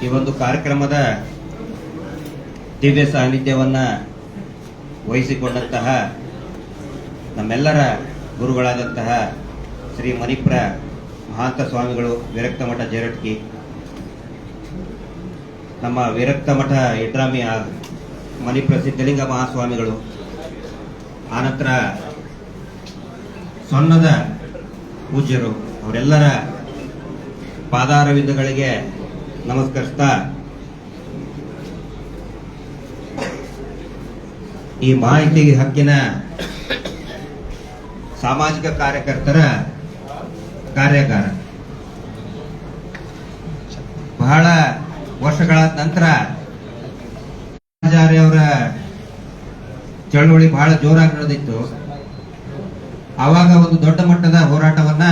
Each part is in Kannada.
ಈ ಒಂದು ಕಾರ್ಯಕ್ರಮದ ದಿವ್ಯ ಸಾನ್ನಿಧ್ಯವನ್ನ ವಹಿಸಿಕೊಂಡಂತಹ ನಮ್ಮೆಲ್ಲರ ಗುರುಗಳಾದಂತಹ ಶ್ರೀ ಮಣಿಪುರ ಮಹಾಂತ ಸ್ವಾಮಿಗಳು ವಿರಕ್ತ ಮಠ ಜೇರಟ್ಗಿ, ನಮ್ಮ ವಿರಕ್ತ ಮಠ ಇಡ್ರಾಮಿ ಮಣಿಪುರ ಸಿದ್ಧಲಿಂಗ ಮಹಾಸ್ವಾಮಿಗಳು, ಆನಂತರ ಸೊನ್ನದ ಪೂಜ್ಯರು, ಅವರೆಲ್ಲರ ಪಾದಾರವಿಂದಗಳಿಗೆ ನಮಸ್ಕರಿಸ್ತಾ ಈ ಮಾಹಿತಿ ಹಕ್ಕಿನ ಸಾಮಾಜಿಕ ಕಾರ್ಯಕರ್ತರ ಕಾರ್ಯಾಗಾರ ಬಹಳ ವರ್ಷಗಳ ನಂತರ ಅವರ ಚಳವಳಿ ಬಹಳ ಜೋರಾಗಿ ನಡೆದಿತ್ತು. ಆವಾಗ ಒಂದು ದೊಡ್ಡ ಮಟ್ಟದ ಹೋರಾಟವನ್ನ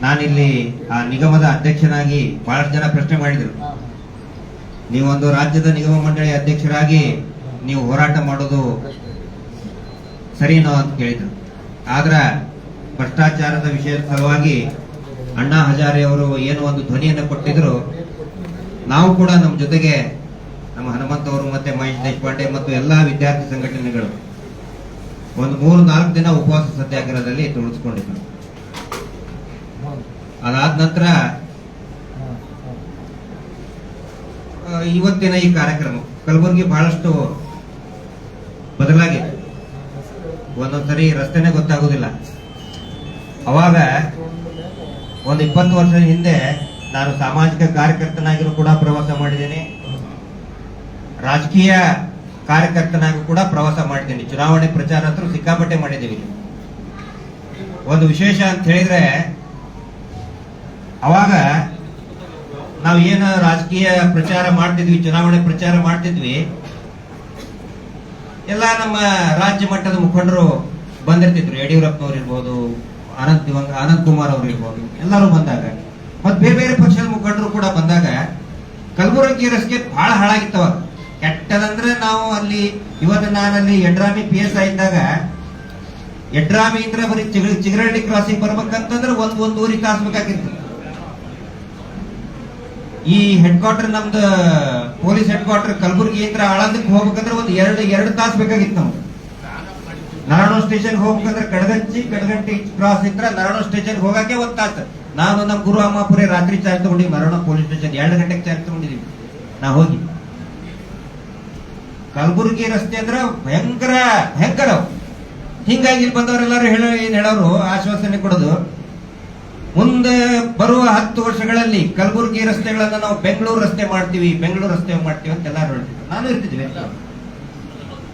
ನಾನಿಲ್ಲಿ ಆ ನಿಗಮದ ಅಧ್ಯಕ್ಷನಾಗಿ ಬಹಳಷ್ಟು ಜನ ಪ್ರಶ್ನೆ ಮಾಡಿದರು. ನೀವೊಂದು ರಾಜ್ಯದ ನಿಗಮ ಮಂಡಳಿ ಅಧ್ಯಕ್ಷರಾಗಿ ನೀವು ಹೋರಾಟ ಮಾಡೋದು ಸರಿನೋ ಅಂತ ಕೇಳಿದ್ರು. ಆದ್ರ ಭ್ರಷ್ಟಾಚಾರದ ವಿಷಯದ ಸಲುವಾಗಿ ಅಣ್ಣಾ ಹಜಾರೆ ಅವರು ಏನು ಒಂದು ಧ್ವನಿಯನ್ನು ಕೊಟ್ಟಿದ್ರು, ನಾವು ಕೂಡ ನಮ್ಮ ಜೊತೆಗೆ ನಮ್ಮ ಹನುಮಂತ ಅವರು ಮತ್ತೆ ಮಹೇಶ್ ದೇಶಪಾಂಡೆ ಮತ್ತು ಎಲ್ಲಾ ವಿದ್ಯಾರ್ಥಿ ಸಂಘಟನೆಗಳು ಒಂದು 3-4 ದಿನ ಉಪವಾಸ ಸತ್ಯಾಗ್ರಹದಲ್ಲಿ ತೊಡಗಿಸಿಕೊಂಡಿದ್ರು. ಅದಾದ ನಂತರ ಇವತ್ತಿನ ಈ ಕಾರ್ಯಕ್ರಮ ಕಲಬುರಗಿ ಬಹಳಷ್ಟು ಬದಲಾಗಿದೆ. ಒಂದೊಂದ್ಸರಿ ರಸ್ತೆನೇ ಗೊತ್ತಾಗುದಿಲ್ಲ. ಅವಾಗ ಒಂದು 20 ವರ್ಷದ ಹಿಂದೆ ನಾನು ಸಾಮಾಜಿಕ ಕಾರ್ಯಕರ್ತನಾಗಿಯೂ ಕೂಡ ಪ್ರವಾಸ ಮಾಡಿದ್ದೇನೆ, ರಾಜಕೀಯ ಕಾರ್ಯಕರ್ತನಾಗಿ ಕೂಡ ಪ್ರವಾಸ ಮಾಡಿದ್ದೇನೆ. ಚುನಾವಣೆ ಪ್ರಚಾರ ಅಂತೂ ಸಿಕ್ಕಾಪಟ್ಟೆ ಮಾಡಿದ್ದೀವಿ. ಒಂದು ವಿಶೇಷ ಅಂತ ಹೇಳಿದ್ರೆ, ಅವಾಗ ನಾವು ಏನು ರಾಜಕೀಯ ಪ್ರಚಾರ ಮಾಡ್ತಿದ್ವಿ, ಚುನಾವಣೆ ಪ್ರಚಾರ ಮಾಡ್ತಿದ್ವಿ, ಎಲ್ಲ ನಮ್ಮ ರಾಜ್ಯ ಮಟ್ಟದ ಮುಖಂಡರು ಬಂದಿರ್ತಿದ್ರು. ಯಡಿಯೂರಪ್ಪನವ್ರು ಇರ್ಬೋದು, ಅನಂತ್ ಕುಮಾರ್ ಅವರು ಇರ್ಬೋದು, ಎಲ್ಲರೂ ಬಂದಾಗ ಮತ್ತೆ ಬೇರೆ ಬೇರೆ ಪಕ್ಷದ ಮುಖಂಡರು ಕೂಡ ಬಂದಾಗ ಕಲಬುರಗಿ ರಸ್ತೆ ಬಹಳ ಹಾಳಾಗಿತ್ತವ. ಕೆಟ್ಟದಂದ್ರೆ ನಾವು ಅಲ್ಲಿ ಇವತ್ತು ನಾನಲ್ಲಿ ಯಡ್ರಾಮಿ PSI ಇದ್ದಾಗ ಯಡ್ರಾಮಿ ಇಂದ್ರ ಬರೀ ಚಿಗರಳ್ಳಿ ಕ್ರಾಸಿಂಗ್ ಬರ್ಬೇಕಂತಂದ್ರೆ ಒಂದೂವರೆ ತಾಸು ಬೇಕಾಗಿತ್ತು. ಈ ಹೆಡ್ ಕ್ವಾರ್ಟರ್ ನಮ್ದು ಪೊಲೀಸ್ ಹೆಡ್ ಕ್ವಾರ್ಟರ್ ಕಲಬುರಗಿ ಇಂದ್ರ ಆಳಂದಕ್ಕೆ ಹೋಗ್ಬೇಕಂದ್ರೆ ಒಂದು ಎರಡು ತಾಸು ಬೇಕಾಗಿತ್ತು. ನಮ್ಗೆ ನರಣ ಸ್ಟೇಷನ್ ಹೋಗ್ಬೇಕಂದ್ರೆ ಕಡಗಂಟಿ ಕ್ರಾಸ್ ಇದ್ರೆ ನರಣ ಸ್ಟೇಷನ್ ಹೋಗಕ್ಕೆ 1 ತಾಸು. ನಾನು ನಮ್ಮ ಗುರು ಅಮ್ಮಾಪುರಿ ರಾತ್ರಿ ಚಾರ್ಜ್ ತಗೊಂಡಿವಿ. ನರಣ ಪೊಲೀಸ್ ಸ್ಟೇಷನ್ 2 ಗಂಟೆಗೆ ಚಾರ್ಜ್ ತಗೊಂಡಿದೀವಿ ನಾ ಹೋಗಿ. ಕಲಬುರಗಿ ರಸ್ತೆ ಅಂದ್ರೆ ಭಯಂಕರ ಹಿಂಗಾಗಿ ಇಲ್ಲಿ ಬಂದವರೆಲ್ಲರೂ ಏನ್ ಹೇಳೋರು, ಆಶ್ವಾಸನೆ ಕೊಡೋದು, ಮುಂದೆ ಬರುವ 10 ವರ್ಷಗಳಲ್ಲಿ ಕಲಬುರಗಿ ರಸ್ತೆಗಳನ್ನ ನಾವು ಬೆಂಗಳೂರು ರಸ್ತೆ ಮಾಡ್ತೀವಿ ಅಂತ ಎಲ್ಲರೂ ಹೇಳ್ತಿದ್ರು. ನಾನು ಇರ್ತಿದ್ವಿ,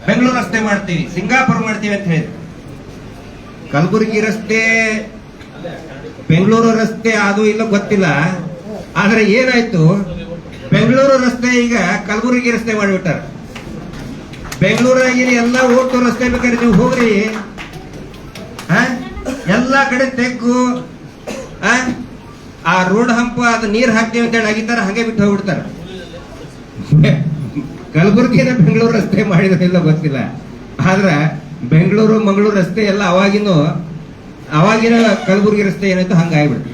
ಬೆಂಗಳೂರು ರಸ್ತೆ ಮಾಡ್ತೀವಿ, ಸಿಂಗಾಪುರ್ ಮಾಡ್ತೀವಿ ಅಂತ ಹೇಳಿದ್ರು. ಕಲಬುರಗಿ ರಸ್ತೆ ಬೆಂಗಳೂರು ರಸ್ತೆ ಅದು ಇಲ್ಲ ಗೊತ್ತಿಲ್ಲ. ಆದ್ರೆ ಏನಾಯ್ತು, ಬೆಂಗಳೂರು ರಸ್ತೆ ಈಗ ಕಲಬುರಗಿ ರಸ್ತೆ ಮಾಡಿಬಿಟ್ಟಾರ. ಬೆಂಗಳೂರಾಗಿ ಎಲ್ಲ ಓಟು ರಸ್ತೆ ಬೇಕಾದ್ರೆ ನೀವು ಹೋಗ್ರಿ, ಎಲ್ಲಾ ಕಡೆ ತೆಗ್ಗು, ಆ ರೋಡ್ ಹಂಪ ಅದು ನೀರ್ ಹಾಕ್ತೀವಿ ಅಂತ ಹೇಳಿ ಆಗಿದ್ದಾರೆ, ಹಾಗೆ ಬಿಟ್ಟು ಹೋಗ್ಬಿಡ್ತಾರ. ಕಲಬುರಗಿನ ಬೆಂಗಳೂರು ರಸ್ತೆ ಮಾಡಿದ್ರಿಲ್ಲ ಗೊತ್ತಿಲ್ಲ. ಆದ್ರ ಬೆಂಗಳೂರು ಮಂಗಳೂರು ರಸ್ತೆ ಎಲ್ಲ ಅವಾಗಿನ ಕಲಬುರಗಿ ರಸ್ತೆ ಏನಾಯ್ತು ಹಂಗಾಗ್ಬಿಡ್ತು.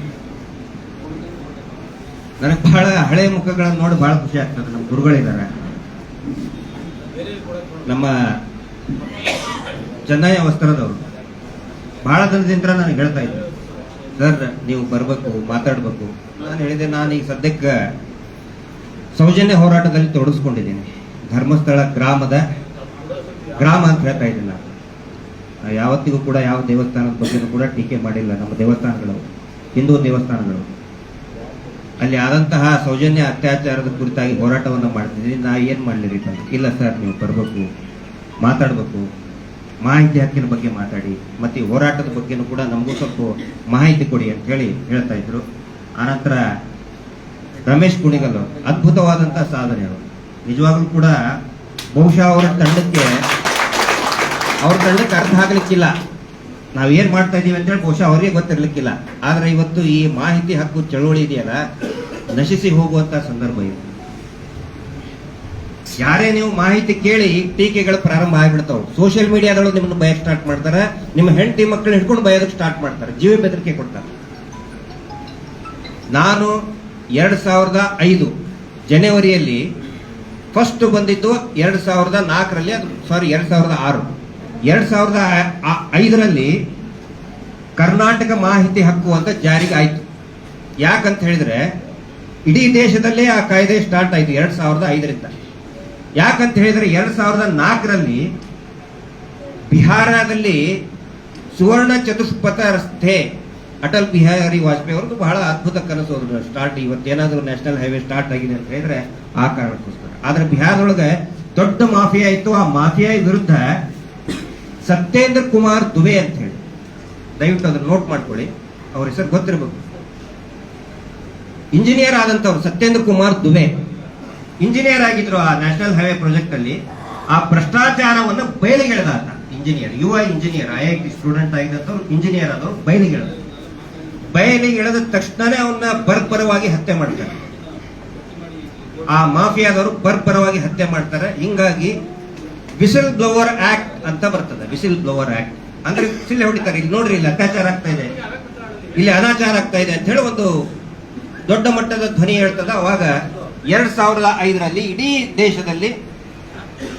ನನಗೆ ಬಹಳ ಹಳೆ ಮುಖಗಳನ್ನ ನೋಡಿ ಬಹಳ ಖುಷಿ ಆಗ್ತದೆ. ನಮ್ಮ ಗುರುಗಳಿದ್ದಾರೆ, ನಮ್ಮ ಚೆನ್ನಯ್ಯ ವಸ್ತ್ರದವರು ಬಹಳ ದಿನದಿಂದ ನನಗೆ ಹೇಳ್ತಾ ಇದ್ರು, ಸರ್ ನೀವು ಬರ್ಬೇಕು, ಮಾತಾಡ್ಬೇಕು. ನಾನು ಹೇಳಿದೆ, ನಾನು ಈಗ ಸದ್ಯಕ್ಕೆ ಸೌಜನ್ಯ ಹೋರಾಟದಲ್ಲಿ ತೊಡಗಿಸ್ಕೊಂಡಿದ್ದೀನಿ. ಧರ್ಮಸ್ಥಳ ಗ್ರಾಮ ಅಂತ ಹೇಳ್ತಾ ಇದ್ದೀನಿ. ನಾನು ಯಾವತ್ತಿಗೂ ಕೂಡ ಯಾವ ದೇವಸ್ಥಾನದ ಬಗ್ಗೆನೂ ಕೂಡ ಟೀಕೆ ಮಾಡಿಲ್ಲ. ನಮ್ಮ ದೇವಸ್ಥಾನಗಳು ಹಿಂದೂ ದೇವಸ್ಥಾನಗಳು, ಅಲ್ಲಿ ಆದಂತಹ ಸೌಜನ್ಯ ಅತ್ಯಾಚಾರದ ಕುರಿತಾಗಿ ಹೋರಾಟವನ್ನು ಮಾಡ್ತಿದ್ದೀನಿ. ನಾ ಏನ್ ಮಾಡ್ಲಿರಿ? ಇಲ್ಲ ಸರ್, ನೀವು ಬರ್ಬೇಕು, ಮಾತಾಡ್ಬೇಕು, ಮಾಹಿತಿ ಹಕ್ಕಿನ ಬಗ್ಗೆ ಮಾತಾಡಿ, ಮತ್ತೆ ಈ ಹೋರಾಟದ ಬಗ್ಗೆನೂ ಕೂಡ ನಮಗೂ ಸ್ವಲ್ಪ ಮಾಹಿತಿ ಕೊಡಿ ಅಂತ ಹೇಳಿ ಹೇಳ್ತಾ ಇದ್ರು. ಆನಂತರ ರಮೇಶ್ ಕುಣಿಗಲ್, ಅದ್ಭುತವಾದಂತಹ ಸಾಧನೆ ಅವರು. ನಿಜವಾಗ್ಲೂ ಕೂಡ ಬಹುಶಃ ಅವ್ರ ತಂಡಕ್ಕೆ ಅರ್ಥ ಆಗ್ಲಿಕ್ಕಿಲ್ಲ ನಾವ್ ಏನ್ ಮಾಡ್ತಾ ಇದೀವಿ ಅಂತ ಹೇಳಿ, ಬಹುಶಃ ಅವರಿಗೆ ಗೊತ್ತಿರ್ಲಿಕ್ಕಿಲ್ಲ. ಆದ್ರೆ ಇವತ್ತು ಈ ಮಾಹಿತಿ ಹಕ್ಕು ಚಳವಳಿ ಇದೆಯಲ್ಲ, ನಶಿಸಿ ಹೋಗುವಂತ ಸಂದರ್ಭ ಇದು. ಯಾರೇ ನೀವು ಮಾಹಿತಿ ಕೇಳಿ ಟೀಕೆಗಳು ಪ್ರಾರಂಭ ಆಗಿಬಿಡ್ತಾವೆ. ಸೋಷಿಯಲ್ ಮೀಡಿಯಾದೊಳಗೆ ನಿಮ್ಮನ್ನು ಬಯಕ್ ಸ್ಟಾರ್ಟ್ ಮಾಡ್ತಾರೆ, ನಿಮ್ಮ ಹೆಂಡತಿ ಮಕ್ಕಳು ಹಿಡ್ಕೊಂಡು ಬಯೋದಕ್ಕೆ ಸ್ಟಾರ್ಟ್ ಮಾಡ್ತಾರೆ, ಜೀವ ಬೆದರಿಕೆ ಕೊಡ್ತಾರೆ. ನಾನು 2005 ಜನವರಿಯಲ್ಲಿ ಫಸ್ಟ್ ಬಂದಿದ್ದು 2004ರಲ್ಲಿ, ಅದು ಸಾರಿ 2006, 2005ರಲ್ಲಿ ಕರ್ನಾಟಕ ಮಾಹಿತಿ ಹಕ್ಕು ಅಂತ ಜಾರಿಗೆ ಆಯ್ತು. ಯಾಕಂತ ಹೇಳಿದ್ರೆ ಇಡೀ ದೇಶದಲ್ಲೇ ಆ ಕಾಯ್ದೆ ಸ್ಟಾರ್ಟ್ ಆಯ್ತು 2005ರಿಂದ. ಯಾಕಂತ ಹೇಳಿದ್ರೆ 2004ರಲ್ಲಿ ಬಿಹಾರದಲ್ಲಿ ಸುವರ್ಣ ಚತುಷ್ಪಥ ರಸ್ತೆ ಅಟಲ್ ಬಿಹಾರಿ ವಾಜಪೇಯಿ ಅವ್ರದ್ದು ಬಹಳ ಅದ್ಭುತ ಕನಸು. ಸ್ಟಾರ್ಟ್ ಇವತ್ತೇನಾದ್ರೂ ನ್ಯಾಷನಲ್ ಹೈವೇ ಸ್ಟಾರ್ಟ್ ಆಗಿದೆ ಅಂತ ಹೇಳಿದ್ರೆ ಆ ಕಾರಣಕ್ಕೋಸ್ಕರ. ಆದ್ರೆ ಬಿಹಾರದೊಳಗೆ ದೊಡ್ಡ ಮಾಫಿಯಾ ಇತ್ತು. ಆ ಮಾಫಿಯಾ ವಿರುದ್ಧ ಸತ್ಯೇಂದ್ರ ಕುಮಾರ್ ದುಬೆ ಅಂತ ಹೇಳಿ, ದಯವಿಟ್ಟು ಅದನ್ನ ನೋಟ್ ಮಾಡ್ಕೊಳ್ಳಿ, ಅವ್ರ ಹೆಸರು ಗೊತ್ತಿರಬೇಕು. ಇಂಜಿನಿಯರ್ ಆದಂತವ್ರು ಸತ್ಯೇಂದ್ರ ಕುಮಾರ್ ದುಬೆ ಇಂಜಿನಿಯರ್ ಆಗಿದ್ರು. ಆ ನ್ಯಾಷನಲ್ ಹೈವೇ ಪ್ರಾಜೆಕ್ಟ್ ಅಲ್ಲಿ ಆ ಭ್ರಷ್ಟಾಚಾರವನ್ನು ಬಯಲಿಗೆಳೆದ ಆತ. ಇಂಜಿನಿಯರ್, ಯುವ ಇಂಜಿನಿಯರ್, IIT ಸ್ಟೂಡೆಂಟ್ ಆಗಿದ್ದಂಥವ್ರು ಇಂಜಿನಿಯರ್ ಆದವ್ರು ಬಯಲಿಗೆಳೆದ ತಕ್ಷಣನೇ ಅವನ್ನ ಬರ್ಬರವಾಗಿ ಹತ್ಯೆ ಮಾಡ್ತಾರೆ. ಆ ಮಾಫಿಯಾದವರು ಬರ್ಬರವಾಗಿ ಹತ್ಯೆ ಮಾಡ್ತಾರೆ. ಹಿಂಗಾಗಿ ವಿಸಿಲ್ ಬ್ಲೋವರ್ ಆಕ್ಟ್ ಅಂತ ಬರ್ತದೆ. ವಿಸಿಲ್ ಬ್ಲೋವರ್ ಆಕ್ಟ್ ಅಂದ್ರೆ ಸಿಲ್ಲೆ ಹೊಡಿತಾರೆ, ಇಲ್ಲಿ ನೋಡ್ರಿ ಇಲ್ಲಿ ಅತ್ಯಾಚಾರ ಆಗ್ತಾ ಇದೆ, ಇಲ್ಲಿ ಅನಾಚಾರ ಆಗ್ತಾ ಇದೆ ಅಂತ ಹೇಳಿ ಒಂದು ದೊಡ್ಡ ಮಟ್ಟದ ಧ್ವನಿ ಹೇಳ್ತದ. ಅವಾಗ 2005ರಲ್ಲಿ ಇಡೀ ದೇಶದಲ್ಲಿ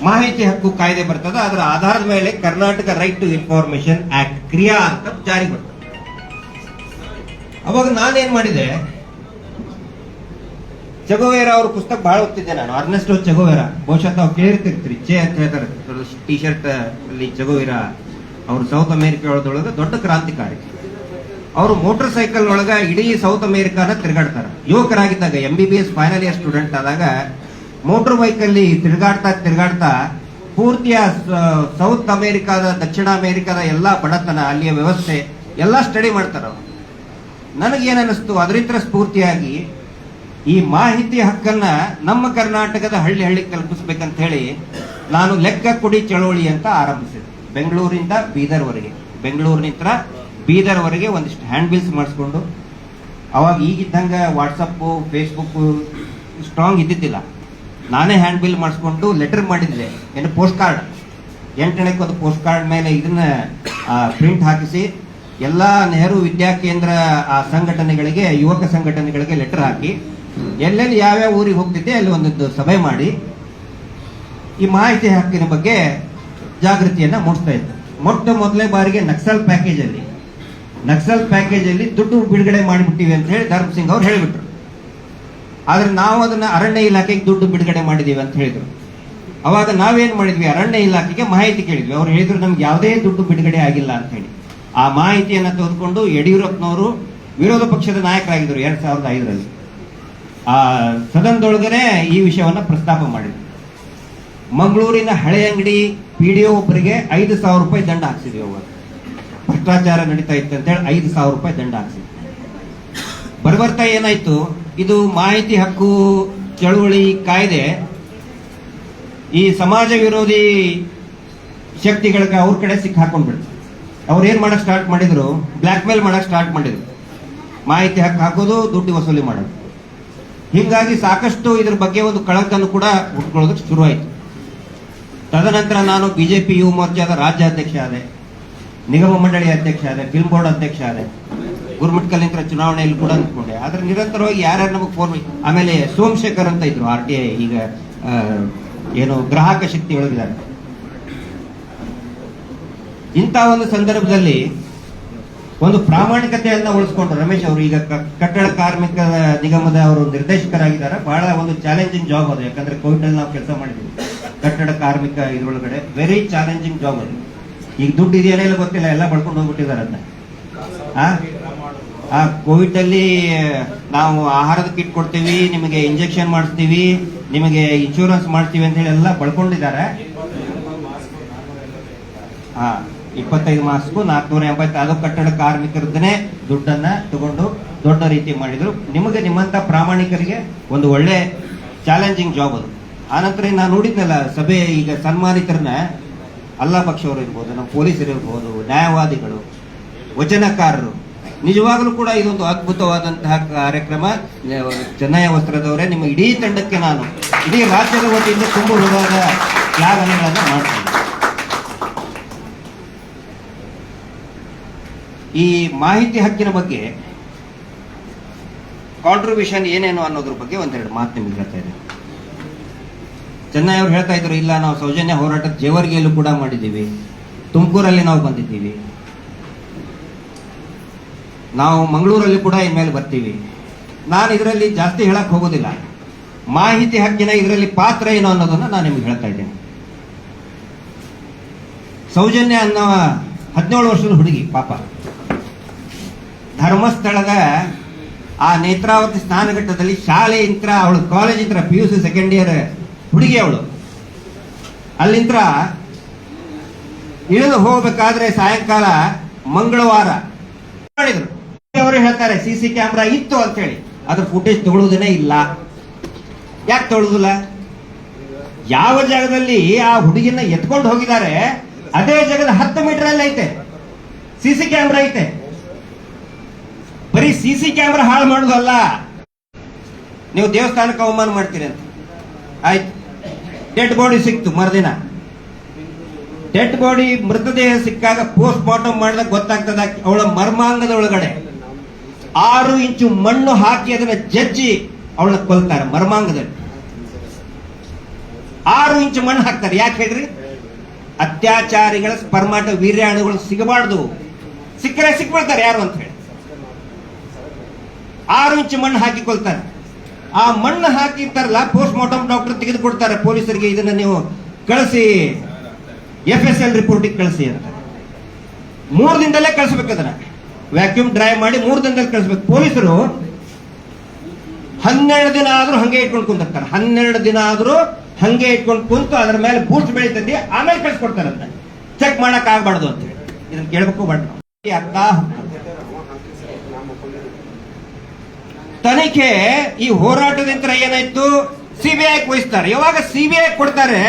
ಮಾಹಿತಿ ಹಕ್ಕು ಕಾಯ್ದೆ ಬರ್ತದೆ. ಅದರ ಆಧಾರದ ಮೇಲೆ Karnataka right to information act ಕ್ರಿಯಾ ಅಂತ ಜಾರಿ ಬರ್ತದೆ. ಅವಾಗ ನಾನೇನ್ ಮಾಡಿದೆ, ಚೆಗೋವೇರಾ ಅವ್ರ ಪುಸ್ತಕ ಬಹಳ ಓದ್ತಿದ್ದೆ ನಾನು. ಅರ್ನೆಸ್ಟೋ ಚೆಗೋವೇರಾ, ಬಹುಶಃ ತಾವು ಕೇಳಿರ್ತಿರ್ತೀರಿ, ಚೆ ಅಂತ ಹೇಳ್ತಾರೆ ಟಿ ಶರ್ಟ್ ಅಲ್ಲಿ. ಚೆಗೋವೇರಾ ಅವರು ಸೌತ್ ಅಮೆರಿಕಾದೊಳಗೆ ದೊಡ್ಡ ಕ್ರಾಂತಿಕಾರಿ. ಅವರು ಮೋಟರ್ ಸೈಕಲ್ ಒಳಗ ಇಡೀ ಸೌತ್ ಅಮೆರಿಕಾನ ತಿರುಗಾಡ್ತಾರೆ. ಯುವಕರಾಗಿದ್ದಾಗ MBBS ಫೈನಲ್ ಇಯರ್ ಸ್ಟೂಡೆಂಟ್ ಆದಾಗ ಮೋಟರ್ ಬೈಕ್ ಅಲ್ಲಿ ತಿರುಗಾಡ್ತಾ ಪೂರ್ತಿಯ ಸೌತ್ ಅಮೆರಿಕಾದ, ದಕ್ಷಿಣ ಅಮೆರಿಕಾದ ಎಲ್ಲಾ ಬಡತನ, ಅಲ್ಲಿಯ ವ್ಯವಸ್ಥೆ ಎಲ್ಲಾ ಸ್ಟಡಿ ಮಾಡ್ತಾರ. ನನಗೇನಿಸ್ತು, ಅದರಿಂದ ಸ್ಫೂರ್ತಿಯಾಗಿ ಈ ಮಾಹಿತಿ ಹಕ್ಕನ್ನ ನಮ್ಮ ಕರ್ನಾಟಕದ ಹಳ್ಳಿ ಕಲ್ಪಿಸ್ಬೇಕಂತ ಹೇಳಿ ನಾನು ಲೆಕ್ಕ ಕೊಡಿ ಚಳವಳಿ ಅಂತ ಆರಂಭಿಸಿದೆ. ಬೆಂಗಳೂರಿನಿಂದ ಬೀದರ್ವರೆಗೆ ಒಂದಿಷ್ಟು ಹ್ಯಾಂಡ್ ಬಿಲ್ಸ್ ಮಾಡಿಸ್ಕೊಂಡು, ಅವಾಗ ಈಗಿದ್ದಂಗ ವಾಟ್ಸಪ್ ಫೇಸ್ಬುಕ್ ಸ್ಟ್ರಾಂಗ್ ಇದ್ದಿದ್ದಿಲ್ಲ. ನಾನೇ ಹ್ಯಾಂಡ್ ಬಿಲ್ ಮಾಡಿಸ್ಕೊಂಡು ಲೆಟರ್ ಮಾಡಿದ್ದೆ, ಏನು ಪೋಸ್ಟ್ ಕಾರ್ಡ್, 8 ಅಣಕ್ಕೆ ಒಂದು ಪೋಸ್ಟ್ ಕಾರ್ಡ್ ಮೇಲೆ ಇದನ್ನ ಪ್ರಿಂಟ್ ಹಾಕಿಸಿ ಎಲ್ಲಾ ನೆಹರು ವಿದ್ಯಾ ಕೇಂದ್ರ ಆ ಸಂಘಟನೆಗಳಿಗೆ, ಯುವಕ ಸಂಘಟನೆಗಳಿಗೆ ಲೆಟರ್ ಹಾಕಿ ಎಲ್ಲೆಲ್ಲಿ ಯಾವ್ಯಾವ ಊರಿಗೆ ಹೋಗ್ತಿದ್ದೆ ಅಲ್ಲಿ ಒಂದೊಂದು ಸಭೆ ಮಾಡಿ ಈ ಮಾಹಿತಿ ಹಕ್ಕಿನ ಬಗ್ಗೆ ಜಾಗೃತಿಯನ್ನ ಮೂಡಿಸ್ತಾ ಇದ್ದೆ. ಮೊದಲನೇ ಬಾರಿಗೆ ನಕ್ಸಲ್ ಪ್ಯಾಕೇಜ್ ಅಲ್ಲಿ ದುಡ್ಡು ಬಿಡುಗಡೆ ಮಾಡಿಬಿಟ್ಟಿವಿ ಅಂತ ಹೇಳಿ ಧರ್ಮ್ ಸಿಂಗ್ ಅವ್ರು ಹೇಳಿಬಿಟ್ರು. ಆದ್ರೆ ನಾವು ಅದನ್ನ ಅರಣ್ಯ ಇಲಾಖೆಗೆ ದುಡ್ಡು ಬಿಡುಗಡೆ ಮಾಡಿದೀವಿ ಅಂತ ಹೇಳಿದ್ರು. ಅವಾಗ ನಾವೇನ್ ಮಾಡಿದ್ವಿ, ಅರಣ್ಯ ಇಲಾಖೆಗೆ ಮಾಹಿತಿ ಕೇಳಿದ್ವಿ. ಅವ್ರು ಹೇಳಿದ್ರು ನಮ್ಗೆ ಯಾವುದೇ ದುಡ್ಡು ಬಿಡುಗಡೆ ಆಗಿಲ್ಲ ಅಂತ ಹೇಳಿ. ಆ ಮಾಹಿತಿಯನ್ನ ತೆಗೆದುಕೊಂಡು ಯಡಿಯೂರಪ್ಪನವರು ವಿರೋಧ ಪಕ್ಷದ ನಾಯಕರಾಗಿದ್ದರು 2005ರಲ್ಲಿ. ಆ ಸದನದೊಳಗನೆ ಈ ವಿಷಯವನ್ನ ಪ್ರಸ್ತಾಪ ಮಾಡಿದ್ರು. ಮಂಗಳೂರಿನ ಹಳೆ ಅಂಗಡಿ PDO ಒಬ್ಬರಿಗೆ 5,000 ರೂಪಾಯಿ ದಂಡ ಹಾಕ್ಸಿದ್ವಿ. ಅವಾಗ ಭ್ರಷ್ಟಾಚಾರ ನಡೀತಾ ಇತ್ತು ಅಂತ ಹೇಳಿ 5,000 ರೂಪಾಯಿ ದಂಡ ಹಾಕ್ಸಿದ್ವಿ. ಬರ್ತಾ ಏನಾಯ್ತು, ಇದು ಮಾಹಿತಿ ಹಕ್ಕು ಚಳುವಳಿ ಕಾಯ್ದೆ ಈ ಸಮಾಜ ವಿರೋಧಿ ಶಕ್ತಿಗಳಿಗೆ ಅವ್ರ ಕಡೆ ಸಿಕ್ಕ ಹಾಕೊಂಡ್ಬಿಡ್ತು. ಅವ್ರು ಏನ್ ಮಾಡಕ್ ಸ್ಟಾರ್ಟ್ ಮಾಡಿದ್ರು, ಬ್ಲಾಕ್ ಮೇಲ್ ಮಾಡಕ್ ಸ್ಟಾರ್ಟ್ ಮಾಡಿದ್ರು. ಮಾಹಿತಿ ಹಕ್ಕು ಹಾಕೋದು, ದುಡ್ಡು ವಸೂಲಿ ಮಾಡೋದು. ಹೀಗಾಗಿ ಸಾಕಷ್ಟು ಇದ್ರ ಬಗ್ಗೆ ಒಂದು ಕಳಕನ್ನು ಕೂಡ ಹುಟ್ಕೊಳ್ಳೋದಕ್ಕೆ ಶುರುವಾಯಿತು. ತದನಂತರ ನಾನು BJP ಯುವ ಮೋರ್ಚಾದ ರಾಜ್ಯಾಧ್ಯಕ್ಷ ಆದೆ, ನಿಗಮ ಮಂಡಳಿ ಅಧ್ಯಕ್ಷ ಆದೆ, ಫಿಲ್ಮ್ ಬೋರ್ಡ್ ಅಧ್ಯಕ್ಷ ಆದೆ, ಗುರುಮಿಟ್ಕಲ್ ಚುನಾವಣೆಯಲ್ಲಿ ಕೂಡ ನಿಂತ್ಕೊಂಡೆ. ಆದ್ರೆ ನಿರಂತರವಾಗಿ ಯಾರ್ಯಾರು ನಮಗೆ ಫೋನ್, ಆಮೇಲೆ ಸೋಮಶೇಖರ್ ಅಂತ ಇದ್ರು RTI, ಈಗ ಏನು ಗ್ರಾಹಕ ಶಕ್ತಿ ಒಳಗಿದ್ದಾರೆ. ಇಂಥ ಒಂದು ಸಂದರ್ಭದಲ್ಲಿ ಒಂದು ಪ್ರಾಮಾಣಿಕತೆಯನ್ನ ಉಳಿಸ್ಕೊಂಡ್ರು ರಮೇಶ್ ಅವರು. ಈಗ ಕಟ್ಟಡ ಕಾರ್ಮಿಕ ನಿಗಮದ ಅವರು ನಿರ್ದೇಶಕರಾಗಿದ್ದಾರೆ. ಬಹಳ ಒಂದು ಚಾಲೆಂಜಿಂಗ್ ಜಾಬ್ ಅದು, ಯಾಕಂದ್ರೆ ಕೋವಿಡ್ ಅಲ್ಲಿ ನಾವು ಕೆಲಸ ಮಾಡಿದ್ವಿ ಕಟ್ಟಡ ಕಾರ್ಮಿಕ ಇದ್ರೊಳಗಡೆ. ವೆರಿ ಚಾಲೆಂಜಿಂಗ್ ಜಾಬ್ ಅದು. ಈಗ ದುಡ್ಡು ಇದೆಯಲ್ಲ ಗೊತ್ತಿಲ್ಲ, ಎಲ್ಲ ಬಡ್ಕೊಂಡು ಹೋಗ್ಬಿಟ್ಟಿದ್ದಾರೆ ಅದನ್ನ. ಕೋವಿಡ್ ಅಲ್ಲಿ ನಾವು ಆಹಾರದ ಕಿಟ್ ಕೊಡ್ತೀವಿ, ನಿಮಗೆ ಇಂಜೆಕ್ಷನ್ ಮಾಡಿಸ್ತೀವಿ, ನಿಮಗೆ ಇನ್ಶೂರೆನ್ಸ್ ಮಾಡ್ತೀವಿ ಅಂತ ಹೇಳಿ ಎಲ್ಲ ಬಳ್ಕೊಂಡಿದ್ದಾರೆ. 25 ಮಾಸ್ಗೂ 480, ಅದು ಕಟ್ಟಡ ಕಾರ್ಮಿಕರದನ್ನೇ ದುಡ್ಡನ್ನ ತಗೊಂಡು ದೊಡ್ಡ ರೀತಿ ಮಾಡಿದ್ರು. ನಿಮಗೆ ನಿಮ್ಮಂತ ಪ್ರಾಮಾಣಿಕರಿಗೆ ಒಂದು ಒಳ್ಳೆ ಚಾಲೆಂಜಿಂಗ್ ಜಾಬ್ ಅದು. ಆನಂತರ ನಾನು ನೋಡಿದ್ನಲ್ಲ ಸಭೆ, ಈಗ ಸನ್ಮಾನಿತರನ್ನ ಅಲ್ಲಾ ಬಕ್ಷ ಅವರು ಇರ್ಬೋದು, ನಮ್ಮ ಪೊಲೀಸರು ಇರ್ಬೋದು, ನ್ಯಾಯವಾದಿಗಳು, ವಚನಕಾರರು, ನಿಜವಾಗ್ಲೂ ಕೂಡ ಇದೊಂದು ಅದ್ಭುತವಾದಂತಹ ಕಾರ್ಯಕ್ರಮ. ಚೆನ್ನಯ್ಯ ವಸ್ತ್ರದವರೇ, ನಿಮ್ಮ ಇಡೀ ತಂಡಕ್ಕೆ ನಾನು ಇಡೀ ರಾಜ್ಯದ ವತಿಯಿಂದ ತುಂಬ ಹೃದಯದ ಶ್ಲಾಘನೆಗಳನ್ನು ಮಾಡ್ತೀನಿ. ಈ ಮಾಹಿತಿ ಹಕ್ಕಿನ ಬಗ್ಗೆ ಕಾಂಟ್ರಿಬ್ಯೂಷನ್ ಏನೇನು ಅನ್ನೋದ್ರ ಬಗ್ಗೆ ಒಂದೆರಡು ಮಾತು ನಿಮ್ಗೆ ಹೇಳ್ತಾ ಇದ್ದೇನೆ. ಚೆನ್ನೈ ಅವ್ರು ಹೇಳ್ತಾ ಇದ್ರು, ಇಲ್ಲ ನಾವು ಸೌಜನ್ಯ ಹೋರಾಟ ಜೇವರ್ಗಿಯಲ್ಲೂ ಕೂಡ ಮಾಡಿದ್ದೀವಿ, ತುಮಕೂರಲ್ಲಿ ನಾವು ಬಂದಿದ್ದೀವಿ, ನಾವು ಮಂಗಳೂರಲ್ಲಿ ಕೂಡ ಇನ್ಮೇಲೆ ಬರ್ತೀವಿ. ನಾನು ಇದರಲ್ಲಿ ಜಾಸ್ತಿ ಹೇಳಕ್ ಹೋಗೋದಿಲ್ಲ. ಮಾಹಿತಿ ಹಕ್ಕಿನ ಇದರಲ್ಲಿ ಪಾತ್ರ ಏನು ಅನ್ನೋದನ್ನ ನಾನು ನಿಮ್ಗೆ ಹೇಳ್ತಾ ಇದ್ದೇನೆ. ಸೌಜನ್ಯ ಅನ್ನೋ 17 ವರ್ಷದ ಹುಡುಗಿ, ಪಾಪ ಧರ್ಮಸ್ಥಳದ ಆ ನೇತ್ರಾವತಿ ಸ್ನಾನಘಟ್ಟದಲ್ಲಿ ಶಾಲೆ ಇಂತ್ರ, ಅವಳು ಕಾಲೇಜ್ ಇಂತ್ರ, PUC ಸೆಕೆಂಡ್ ಇಯರ್ ಹುಡುಗಿ ಅವಳು. ಅಲ್ಲಿಂತ್ರ ಇಳಿದು ಹೋಗ್ಬೇಕಾದ್ರೆ ಸಾಯಂಕಾಲ ಮಂಗಳವಾರ ಮಾಡಿದ್ರು. ಅವರು ಹೇಳ್ತಾರೆ CC ಕ್ಯಾಮ್ರಾ ಇತ್ತು ಅಂತ ಹೇಳಿ, ಅದ್ರ ಫುಟೇಜ್ ತಗೊಳ್ಳೋದೇನೆ ಇಲ್ಲ. ಯಾಕೆ ತಗೊಳ್ಳೋದಿಲ್ಲ? ಯಾವ ಜಾಗದಲ್ಲಿ ಆ ಹುಡುಗಿನ ಎತ್ಕೊಂಡು ಹೋಗಿದ್ದಾರೆ ಅದೇ ಜಾಗದ 10 ಮೀಟರ್ ಅಲ್ಲಿ ಐತೆ CC ಕ್ಯಾಮ್ರಾ ಐತೆ. ಬರೀ CC ಕ್ಯಾಮ್ರಾ ಹಾಳು ಮಾಡೋದಲ್ಲ, ನೀವು ದೇವಸ್ಥಾನಕ್ಕೆ ಅವಮಾನ ಮಾಡ್ತೀರಿ ಅಂತ. ಆಯ್ತು, ಡೆಡ್ ಬಾಡಿ ಸಿಕ್ತು ಮರುದಿನ. ಡೆಡ್ ಬಾಡಿ ಮೃತದೇಹ ಸಿಕ್ಕಾಗ ಪೋಸ್ಟ್ ಮಾರ್ಟಮ್ ಮಾಡಿದಾಗ ಗೊತ್ತಾಗ್ತದ ಅವಳ ಮರ್ಮಾಂಗದ ಒಳಗಡೆ 6 ಇಂಚು ಮಣ್ಣು ಹಾಕಿ ಅದನ್ನ ಜಜ್ಜಿ ಅವಳನ್ನ ಕೊಲ್ತಾರೆ. ಮರ್ಮಾಂಗದಲ್ಲಿ 6 ಇಂಚು ಮಣ್ಣು ಹಾಕ್ತಾರೆ. ಯಾಕೆ ಹೇಳ್ರಿ? ಅತ್ಯಾಚಾರಿಗಳ ಸ್ಪರ್ಮಾಟ ವೀರ್ಯಾಣುಗಳು ಸಿಗಬಾರ್ದು, ಸಿಕ್ಕರೆ ಸಿಕ್ಬಿಡ್ತಾರೆ ಯಾರು ಅಂತ ಹೇಳಿ 6 ಇಂಚು ಮಣ್ಣು ಹಾಕಿ ಕೊಲ್ತಾರೆ. ಆ ಮಣ್ಣು ಹಾಕಿರ್ತಾರಲ್ಲ, ಪೋಸ್ಟ್ ಮಾರ್ಟಮ್ ಡಾಕ್ಟರ್ ತೆಗೆದುಕೊಡ್ತಾರೆ ಪೊಲೀಸರಿಗೆ, ಇದನ್ನ ನೀವು ಕಳಿಸಿ FSL ರಿಪೋರ್ಟಿಗೆ ಕಳಿಸಿ ಅಂತ. 3 ದಿನದಲ್ಲೇ ಕಳಿಸ್ಬೇಕು. ಅದನ್ನ ವ್ಯಾಕ್ಯೂಮ್ ಡ್ರೈ ಮಾಡಿ 3 ದಿನದಲ್ಲಿ ಕಳಿಸ್ಬೇಕು. ಪೊಲೀಸರು 12 ದಿನ ಆದ್ರೂ ಹಂಗೆ ಇಟ್ಕೊಂಡು ಕುಂತಿರ್ತಾರೆ. 12 ದಿನ ಆದ್ರೂ ಹಂಗೆ ಇಟ್ಕೊಂಡು ಕುಂತು ಅದ್ರ ಮೇಲೆ ಬೂಸ್ಟ್ ಬೆಳೀತದೆ, ಆಮೇಲೆ ಕಳ್ಸಿಕೊಡ್ತಾರಂತೆ. ಚೆಕ್ ಮಾಡಕ್ ಆಗ್ಬಾರ್ದು ಅಂತ ಹೇಳಿ ಇದನ್ನ ಕೇಳ್ಬೇಕು. ಬಟ್ ಅರ್ಥ ತನಿಖೆ ಈ ಹೋರಾಟದಿಂದ ಏನಾಯ್ತು, CBI ವಹಿಸ್ತಾರೆ. ಯಾವಾಗ CBI ಕೊಡ್ತಾರೆ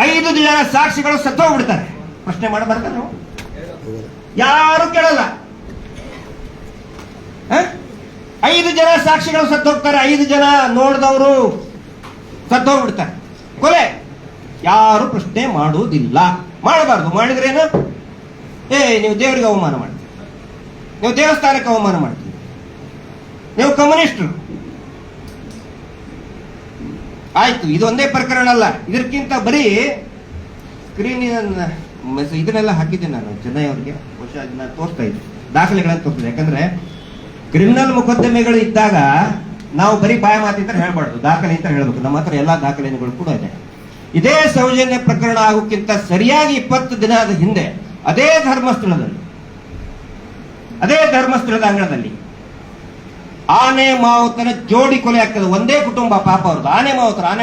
5 ಜನ ಸಾಕ್ಷಿಗಳು ಸತ್ತೋಗ್ಬಿಡ್ತಾರೆ. ಪ್ರಶ್ನೆ ಮಾಡಬಾರ್ದ? ನಾವು ಯಾರು ಕೇಳಲ್ಲ. 5 ಜನ ಸಾಕ್ಷಿಗಳು ಸತ್ತೋಗ್ತಾರೆ. 5 ಜನ ನೋಡಿದವರು ಸತ್ತೋಗ್ಬಿಡ್ತಾರೆ. ಕೊಲೆ ಯಾರು ಪ್ರಶ್ನೆ ಮಾಡುವುದಿಲ್ಲ. ಮಾಡಬಾರ್ದು. ಮಾಡಿದ್ರೇನು? ನೀವು ದೇವರಿಗೆ ಅವಮಾನ ಮಾಡ್ತೀರಿ, ನೀವು ದೇವಸ್ಥಾನಕ್ಕೆ ಅವಮಾನ ಮಾಡ್ತೀರಿ, ನೀವು ಕಮ್ಯುನಿಸ್ಟರು. ಆಯ್ತು, ಇದೊಂದೇ ಪ್ರಕರಣ ಅಲ್ಲ. ಇದಕ್ಕಿಂತ ಬರೀ ಸ್ಕ್ರೀನ್ ಇದನ್ನೆಲ್ಲ ಹಾಕಿದ್ದೆ ನಾನು ಚೆನ್ನೈ ಅವರಿಗೆ. ಬಹುಶಃ ಅದನ್ನ ತೋರಿಸ್ತಾ ಇದ್ದೆ, ದಾಖಲೆಗಳನ್ನು ತೋರಿಸಿದೆ. ಯಾಕಂದ್ರೆ ಕ್ರಿಮಿನಲ್ ಮೊಕದ್ದಮೆಗಳು ಇದ್ದಾಗ ನಾವು ಬರೀ ಬಾಯ ಮಾತಿಂತ ಹೇಳ್ಬಾರ್ದು, ದಾಖಲೆ ಅಂತ ಹೇಳ್ಬೇಕು. ನಮ್ಮ ಹತ್ರ ಎಲ್ಲಾ ದಾಖಲೆಗಳು ಕೂಡ ಇದೆ. ಇದೇ ಸೌಜನ್ಯ ಪ್ರಕರಣ ಆಗೋಕ್ಕಿಂತ ಸರಿಯಾಗಿ 20 ದಿನದ ಹಿಂದೆ ಅದೇ ಧರ್ಮಸ್ಥಳದ ಅಂಗಳದಲ್ಲಿ ಆನೆ ಮಾವುತನ ಜೋಡಿ ಕೊಲೆ ಆಗ್ತದೆ. ಒಂದೇ ಕುಟುಂಬ ಪಾಪ ಅವ್ರದ್ದು. ಆನೆ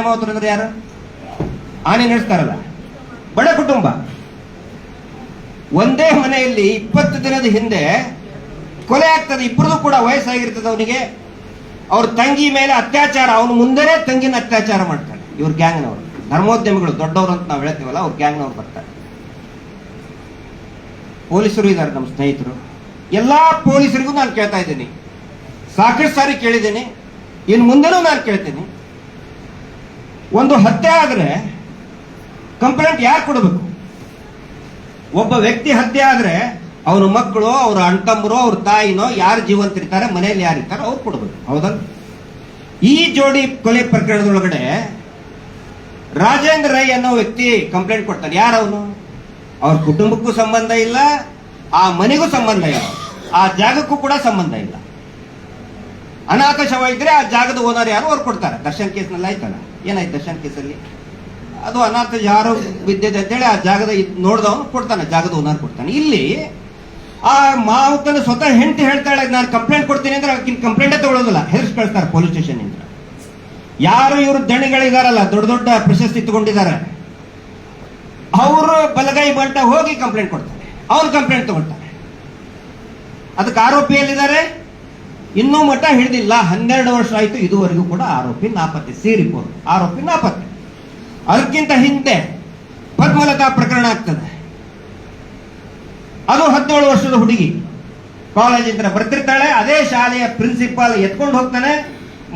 ಮಾವುತರು ಅಂದ್ರೆ ಯಾರು? ಆನೆ ನಡೆಸ್ತಾರಲ್ಲ, ಬಡ ಕುಟುಂಬ. ಒಂದೇ ಮನೆಯಲ್ಲಿ 20 ದಿನದ ಹಿಂದೆ ಕೊಲೆ ಆಗ್ತದೆ. ಇಬ್ಬರದು ಕೂಡ ವಯಸ್ಸಾಗಿರ್ತದೆ ಅವನಿಗೆ. ಅವ್ರ ತಂಗಿ ಮೇಲೆ ಅತ್ಯಾಚಾರ, ಅವನು ಮುಂದೆನೇ ತಂಗಿನ ಅತ್ಯಾಚಾರ ಮಾಡ್ತಾರೆ. ಇವ್ರ ಗ್ಯಾಂಗ್ನವರು, ಧರ್ಮೋದ್ಯಮಿಗಳು, ದೊಡ್ಡವರು ಅಂತ ನಾವು ಹೇಳ್ತೀವಲ್ಲ, ಅವ್ರ ಗ್ಯಾಂಗ್ನವ್ರು ಬರ್ತಾರೆ. ಪೊಲೀಸರು ಇದ್ದಾರೆ, ನಮ್ಮ ಸ್ನೇಹಿತರು. ಎಲ್ಲಾ ಪೊಲೀಸರಿಗೂ ನಾನು ಕೇಳ್ತಾ ಇದ್ದೀನಿ, ಸಾಕಷ್ಟು ಸಾರಿ ಕೇಳಿದ್ದೀನಿ, ಇನ್ನು ಮುಂದೆನೂ ನಾನು ಕೇಳ್ತೀನಿ. ಒಂದು ಹತ್ಯೆ ಆದ್ರೆ ಕಂಪ್ಲೇಂಟ್ ಯಾರು ಕೊಡಬೇಕು? ಒಬ್ಬ ವ್ಯಕ್ತಿ ಹತ್ಯೆ ಆದ್ರೆ ಅವನ ಮಕ್ಕಳು, ಅವ್ರ ಅಣ್ತಮ್ಮರು, ಅವ್ರ ತಾಯಿನೋ ಯಾರು ಜೀವಂತರಿರ್ತಾರೆ, ಮನೆಯಲ್ಲಿ ಯಾರಿರ್ತಾರೋ ಅವ್ರು ಕೊಡಬೇಕು. ಹೌದಲ್ಲ? ಈ ಜೋಡಿ ಕೊಲೆ ಪ್ರಕರಣದೊಳಗಡೆ ರಾಜೇಂದ್ರ ರೈ ಅನ್ನೋ ವ್ಯಕ್ತಿ ಕಂಪ್ಲೇಂಟ್ ಕೊಡ್ತಾನೆ. ಯಾರವನು? ಅವ್ರ ಕುಟುಂಬಕ್ಕೂ ಸಂಬಂಧ ಇಲ್ಲ, ಆ ಮನೆಗೂ ಸಂಬಂಧ ಇಲ್ಲ, ಆ ಜಾಗಕ್ಕೂ ಕೂಡ ಸಂಬಂಧ ಇಲ್ಲ. ಅನಾಥ ಶವ ಇದ್ರೆ ಆ ಜಾಗದ ಓನರ್ ಯಾರು ಅವ್ರು ಕೊಡ್ತಾರೆ. ದರ್ಶನ್ ಕೇಸ್ನಲ್ಲಿ ಆಯ್ತಲ್ಲ, ಏನಾಯ್ತು ದರ್ಶನ್ ಕೇಸಲ್ಲಿ? ಅದು ಅನಾಥ ಯಾರು ಬಿದ್ದಿದೆ ಅಂತೇಳಿ ಆ ಜಾಗದ ನೋಡಿದವನು ಕೊಡ್ತಾನೆ, ಜಾಗದ ಓನರ್ ಕೊಡ್ತಾನೆ. ಇಲ್ಲಿ ಆ ಮಾವುತನ ಸ್ವತಃ ಹೆಂಡತಿ ಹೇಳ್ತಾಳೆ, ನಾನು ಕಂಪ್ಲೇಂಟ್ ಕೊಡ್ತೀನಿ ಅಂದ್ರೆ ಆಕಿನ ಕಂಪ್ಲೇಂಟೇ ತಗೊಳ್ಳೋದಿಲ್ಲ, ಹೆದರ್ಸ್ ಕಳಿಸ್ತಾರೆ ಪೊಲೀಸ್ ಸ್ಟೇಷನ್ ಇಂದ. ಯಾರು ಇವರು ದಣಿಗಳಿದಾರಲ್ಲ, ದೊಡ್ಡ ದೊಡ್ಡ ಪ್ರಶಸ್ತಿ ತಗೊಂಡಿದ್ದಾರೆ, ಅವರು ಬಲಗೈ ಬಂಟ ಹೋಗಿ ಕಂಪ್ಲೇಂಟ್ ಕೊಡ್ತಾರೆ, ಅವ್ರು ಕಂಪ್ಲೇಂಟ್ ತಗೊಳ್ತಾರೆ. ಅದಕ್ಕೆ ಆರೋಪಿಯಲ್ಲಿದ್ದಾರೆ, ಇನ್ನೂ ಮಟ್ಟ ಹಿಡಿದಿಲ್ಲ. 12 ವರ್ಷ ಆಯ್ತು, ಇದುವರೆಗೂ ಕೂಡ ಆರೋಪಿ ನಾಪತ್ತೆ. ರಿಪೋರ್ಟ್ ಆರೋಪಿ ನಾಪತ್ತೆ. ಅದಕ್ಕಿಂತ ಹಿಂದೆ ಪದ್ಮಲತಾ ಪ್ರಕರಣ ಆಗ್ತದೆ. ಅದು 17 ವರ್ಷದ ಹುಡುಗಿ ಕಾಲೇಜಿಂದ ಬರ್ತಿರ್ತಾಳೆ. ಅದೇ ಶಾಲೆಯ ಪ್ರಿನ್ಸಿಪಾಲ್ ಎತ್ಕೊಂಡು ಹೋಗ್ತಾನೆ.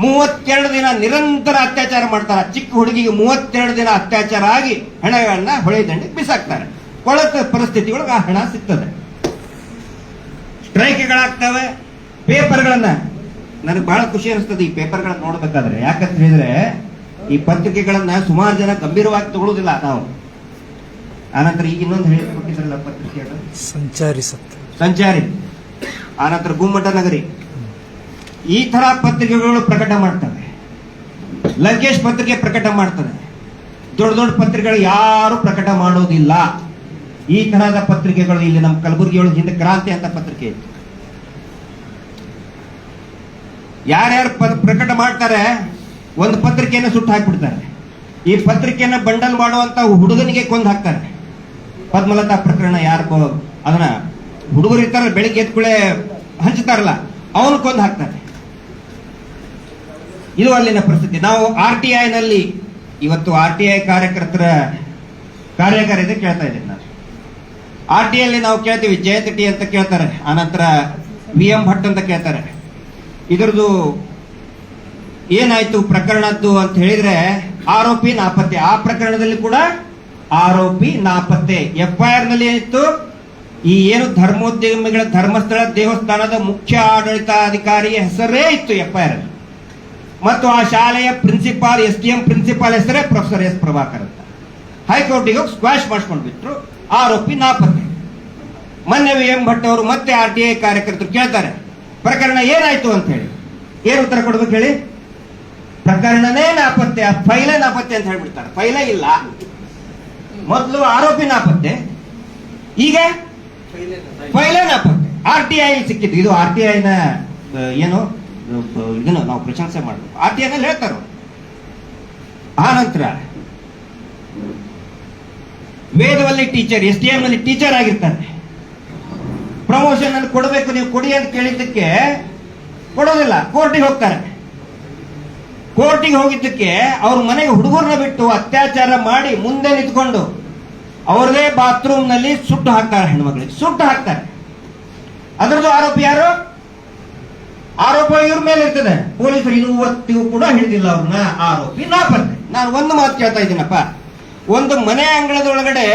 32 ದಿನ ನಿರಂತರ ಅತ್ಯಾಚಾರ ಮಾಡ್ತಾರೆ. ಚಿಕ್ಕ ಹುಡುಗಿಗೆ 32 ದಿನ ಅತ್ಯಾಚಾರ ಆಗಿ ಹೆಣಗಳನ್ನ ಹೊಳೆ ದಂಡಿಗೆ ಬಿಸಾಕ್ತಾರೆ. ಕೊಳತ ಪರಿಸ್ಥಿತಿಯೊಳಗೆ ಆ ಹೆಣ ಸಿಗ್ತದೆ. ಸ್ಟ್ರೈಕ್ಗಳಾಗ್ತವೆ. ಪೇಪರ್ಗಳನ್ನ, ನನಗೆ ಬಹಳ ಖುಷಿ ಅನಿಸ್ತದೆ ಈ ಪೇಪರ್ಗಳನ್ನ ನೋಡ್ಬೇಕಾದ್ರೆ. ಯಾಕಂತ ಹೇಳಿದ್ರೆ ಈ ಪತ್ರಿಕೆಗಳನ್ನ ಸುಮಾರು ಜನ ಗಂಭೀರವಾಗಿ ತಗೊಳ್ಳೋದಿಲ್ಲ ನಾವು. ಆನಂತರ ಈಗ ಇನ್ನೊಂದು ಹೇಳಿಕೊಟ್ಟಿದ್ರಲ್ಲ ಪತ್ರಿಕೆ, ಸಂಚಾರಿ, ಆನಂತರ ಗುಮ್ಮಟ ನಗರಿ, ಈ ತರ ಪತ್ರಿಕೆಗಳು ಪ್ರಕಟ ಮಾಡ್ತವೆ. ಲಂಕೇಶ್ ಪತ್ರಿಕೆ ಪ್ರಕಟ ಮಾಡ್ತದೆ. ದೊಡ್ಡ ದೊಡ್ಡ ಪತ್ರಿಕೆಗಳು ಯಾರು ಪ್ರಕಟ ಮಾಡೋದಿಲ್ಲ. ಈ ತರಹದ ಪತ್ರಿಕೆಗಳು ಇಲ್ಲಿ ನಮ್ಮ ಕಲಬುರಗಿಯೊಳಗೆ ಹಿಂದೆ ಕ್ರಾಂತಿ ಅಂತ ಪತ್ರಿಕೆ ಇತ್ತು. ಯಾರ್ಯಾರು ಪ್ರಕಟ ಮಾಡ್ತಾರೆ, ಒಂದು ಪತ್ರಿಕೆಯನ್ನು ಸುಟ್ಟು ಹಾಕಿಬಿಡ್ತಾರೆ. ಈ ಪತ್ರಿಕೆಯನ್ನ ಬಂಡಲ್ ಮಾಡುವಂತ ಹುಡುಗನಿಗೆ ಕೊಂದು ಹಾಕ್ತಾರೆ. ಪದ್ಮಲತಾ ಪ್ರಕರಣ, ಯಾರು ಅದನ್ನ ಹುಡುಗರು ಇರ್ತಾರಲ್ಲ, ಬೆಳಿಗ್ಗೆ ಎದ್ಕೂಳೆ ಹಂಚ್ತಾರಲ್ಲ, ಅವನು ಕೊಂದು ಹಾಕ್ತಾರೆ. ಇದು ಅಲ್ಲಿನ ಪರಿಸ್ಥಿತಿ. ನಾವು RTI ನಲ್ಲಿ ಇವತ್ತು RTI ಕಾರ್ಯಕರ್ತರ ಕಾರ್ಯಾಗಾರ ಕೇಳ್ತಾ ಇದ್ದೀನಿ ನಾನು. RTI ಅಲ್ಲಿ ನಾವು ಕೇಳ್ತೀವಿ, ಜಯಂತ್ ಟಿ ಅಂತ ಕೇಳ್ತಾರೆ, ಆನಂತರ VM ಭಟ್ ಅಂತ ಕೇಳ್ತಾರೆ. ಇದರದು ಏನಾಯ್ತು ಪ್ರಕರಣದ್ದು ಅಂತ ಹೇಳಿದ್ರೆ, ಆರೋಪಿ ನಾಪತ್ತೆ. ಆ ಪ್ರಕರಣದಲ್ಲಿ ಕೂಡ ಆರೋಪಿ ನಾಪತ್ತೆ. FIR ನಲ್ಲಿ ಏನಿತ್ತು, ಈ ಏನು ಧರ್ಮೋದ್ಯಮಿಗಳ ಧರ್ಮಸ್ಥಳ ದೇವಸ್ಥಾನದ ಮುಖ್ಯ ಆಡಳಿತಾಧಿಕಾರಿಯ ಹೆಸರೇ ಇತ್ತು FIR ಅಲ್ಲಿ, ಮತ್ತು ಆ ಶಾಲೆಯ ಪ್ರಿನ್ಸಿಪಾಲ್ STM ಪ್ರಿನ್ಸಿಪಾಲ್ ಹೆಸರೇ ಪ್ರೊಫೆಸರ್ S ಪ್ರಭಾಕರ್ ಅಂತ. ಹೈಕೋರ್ಟಿಗೆ ಹೋಗಿ ಸ್ಕ್ವಾಶ್ ಮಾಡ್ಕೊಂಡು ಬಿಟ್ರು, ಆರೋಪಿ ನಾಪತ್ತೆ. ಮೊನ್ನೆ VM ಭಟ್ ಅವರು ಮತ್ತೆ RTI ಕಾರ್ಯಕರ್ತರು ಕೇಳ್ತಾರೆ, ಪ್ರಕರಣ ಏನಾಯ್ತು ಅಂತ ಹೇಳಿ. ಏನು ಉತ್ತರ ಕೊಡ್ಬೇಕು ಹೇಳಿ? ಪ್ರಕರಣನೇ ನಾಪತ್ತೆ, ಫೈಲೇ ನಾಪತ್ತೆ ಅಂತ ಹೇಳ್ಬಿಡ್ತಾರೆ. ಫೈಲೇ ಇಲ್ಲ. ಮೊದಲು ಆರೋಪಿ ನಾಪತ್ತೆ, ಈಗ ಫೈಲೇ ನಾಪತ್ತೆ. RTI ಸಿಕ್ಕಿದ್ದು. ಇದು RTI ನ ಏನು ಇದನ್ನು ನಾವು ಪ್ರಶಂಸೆ ಮಾಡಬೇಕು. RTI ನಲ್ಲಿ ಹೇಳ್ತಾರ. ಆ ನಂತರ ವೇದವಲ್ಲಿ ಟೀಚರ್, STM ನಲ್ಲಿ ಟೀಚರ್ ಆಗಿರ್ತಾರೆ. ಪ್ರಮೋಷನ್ ಅಲ್ಲಿ ಕೊಡಬೇಕು, ನೀವು ಕೊಡಿ ಅಂತ ಕೇಳಿದ್ದಕ್ಕೆ ಕೊಡೋದಿಲ್ಲ, ಕೋರ್ಟಿಗೆ ಹೋಗ್ತಾರೆ. ಕೋರ್ಟಿಗೆ ಹೋಗಿದ್ದಕ್ಕೆ ಅವ್ರ ಮನೆಗೆ ಹುಡುಗರನ್ನ ಬಿಟ್ಟು ಅತ್ಯಾಚಾರ ಮಾಡಿ ಮುಂದೆ ನಿಂತ್ಕೊಂಡು ಅವ್ರದೇ ಬಾತ್ರೂಮ್ ನಲ್ಲಿ ಸುಟ್ಟು ಹಾಕ್ತಾರೆ, ಹೆಣ್ಮಕ್ಳಿಗೆ ಸುಟ್ಟು ಹಾಕ್ತಾರೆ. ಅದರದ್ದು ಆರೋಪಿ ಯಾರು? ಆರೋಪ ಇವ್ರ ಮೇಲೆ ಇರ್ತದೆ. ಪೊಲೀಸರು ಇವತ್ತಿಗೂ ಕೂಡ ಹಿಡಿದಿಲ್ಲ ಅವ್ರನ್ನ. ಆರೋಪಿ ನಾಪತ್ತೆ. ನಾನು ಒಂದು ಮಾತು ಕೇಳ್ತಾ ಇದ್ದೀನಪ್ಪ, ಒಂದು ಮನೆ ಅಂಗಳದೊಳಗಡೆ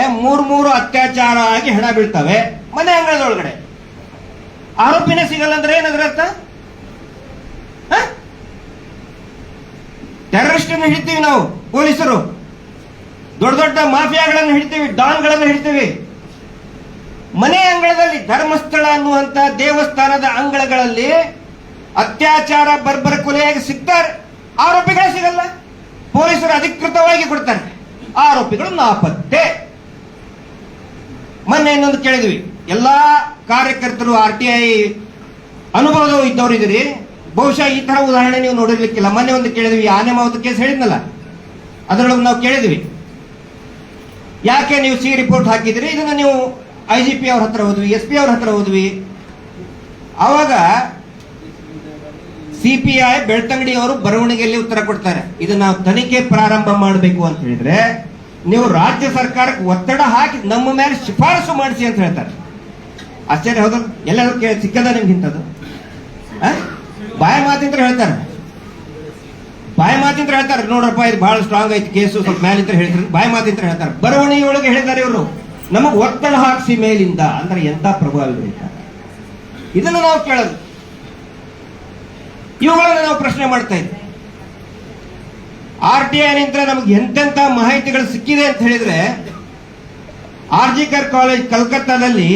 ಮೂರು ಅತ್ಯಾಚಾರ ಆಗಿ ಹೆಣ ಬೀಳ್ತವೆ. ಮನೆ ಅಂಗಳದೊಳಗಡೆ ಆರೋಪಿನೇ ಸಿಗಲ್ಲ ಅಂದ್ರೆ ಏನದ್ರ ಅರ್ಥ? ಟೆರರಿಸ್ಟ್ ಹಿಡಿತೀವಿ ನಾವು, ಪೊಲೀಸರು ದೊಡ್ಡ ದೊಡ್ಡ ಮಾಫಿಯಾಗಳನ್ನು ಹಿಡಿತೀವಿ, ಡಾನ್ಗಳನ್ನು ಹಿಡಿತೀವಿ. ಮನೆ ಅಂಗಳದಲ್ಲಿ, ಧರ್ಮಸ್ಥಳ ಅನ್ನುವಂತ ದೇವಸ್ಥಾನದ ಅಂಗಳಗಳಲ್ಲಿ ಅತ್ಯಾಚಾರ ಬರ್ಬರ ಕೊಲೆಯಾಗಿ ಸಿಗ್ತಾರೆ, ಆರೋಪಿಗಳೇ ಸಿಗಲ್ಲ. ಪೊಲೀಸರು ಅಧಿಕೃತವಾಗಿ ಕೊಡ್ತಾರೆ, ಆರೋಪಿಗಳು ನಾಪತ್ತೆ. ಮೊನ್ನೆ ಇನ್ನೊಂದು ಕೇಳಿದ್ವಿ, ಎಲ್ಲಾ ಕಾರ್ಯಕರ್ತರು RTI ಅನುಭವ ಇದ್ದವರು ಇದ್ದೀರಿ, ಬಹುಶಃ ಈ ತರ ಉದಾಹರಣೆ ನೀವು ನೋಡಿರ್ಲಿಕ್ಕಿಲ್ಲ. ಮೊನ್ನೆ ಒಂದು ಕೇಳಿದ್ವಿ, ಆನೆ ಮಾವತ ಕೇಸ್ ಹೇಳಿದ್ನಲ್ಲ, ಅದರೊಳಗೆ ನಾವು ಕೇಳಿದ್ವಿ, ಯಾಕೆ ನೀವು C ರಿಪೋರ್ಟ್ ಹಾಕಿದ್ರಿ? ಇದನ್ನ ನೀವು IGP ಅವ್ರ ಹತ್ರ ಹೋದ್ವಿ, SP ಅವ್ರ ಹತ್ರ ಹೋದ್ವಿ. ಅವಾಗ CPI ಬೆಳ್ತಂಗಡಿ ಅವರು ಬರವಣಿಗೆಯಲ್ಲಿ ಉತ್ತರ ಕೊಡ್ತಾರೆ, ಇದು ನಾವು ತನಿಖೆ ಪ್ರಾರಂಭ ಮಾಡಬೇಕು ಅಂತ ಹೇಳಿದ್ರೆ ನೀವು ರಾಜ್ಯ ಸರ್ಕಾರಕ್ಕೆ ಒತ್ತಡ ಹಾಕಿ ನಮ್ಮ ಮೇಲೆ ಶಿಫಾರಸು ಮಾಡಿಸಿ ಅಂತ ಹೇಳ್ತಾರೆ. ಆಶ್ಚರ್ಯ ಹೌದು? ಎಲ್ಲರೂ ಸಿಕ್ಕದ ನಿಮ್ಗಿಂತದ್ದು? ಬಾಯ ಮಾತಿಂತ್ರ ಹೇಳ್ತಾರೆ, ಬಾಯ ಮಾತಿಂತ್ರ ಹೇಳ್ತಾರೆ, ನೋಡ್ರಪ್ಪ ಇದು ಬಹಳ ಸ್ಟ್ರಾಂಗ್ ಐತಿ ಕೇಸು, ಸ್ವಲ್ಪ ಮೇಲಿಂದ ಹೇಳ್ತಾರೆ, ಬಾಯ ಮಾತಿಂತ್ರ ಹೇಳ್ತಾರೆ. ಬರವಣಿಗೆಯೊಳಗೆ ಹೇಳಿದ್ದಾರೆ ಇವರು, ನಮಗ್ ಒತ್ತಡ ಹಾಕಿಸಿ ಮೇಲಿಂದ. ಅಂದ್ರೆ ಎಂತ ಪ್ರಭಾವಿಗಳಿದ್ದಾರೆ, ಇದನ್ನು ನಾವು ಕೇಳೋದು. ಇವುಗಳನ್ನು ನಾವು ಪ್ರಶ್ನೆ ಮಾಡ್ತಾ ಇದ್ವಿ. RTI ನಿಂದ ನಮ್ಗೆ ಎಂತೆಂತ ಮಾಹಿತಿಗಳು ಸಿಕ್ಕಿದೆ ಅಂತ ಹೇಳಿದ್ರೆ, RGKR ಕಾಲೇಜ್ ಕಲ್ಕತ್ತಾದಲ್ಲಿ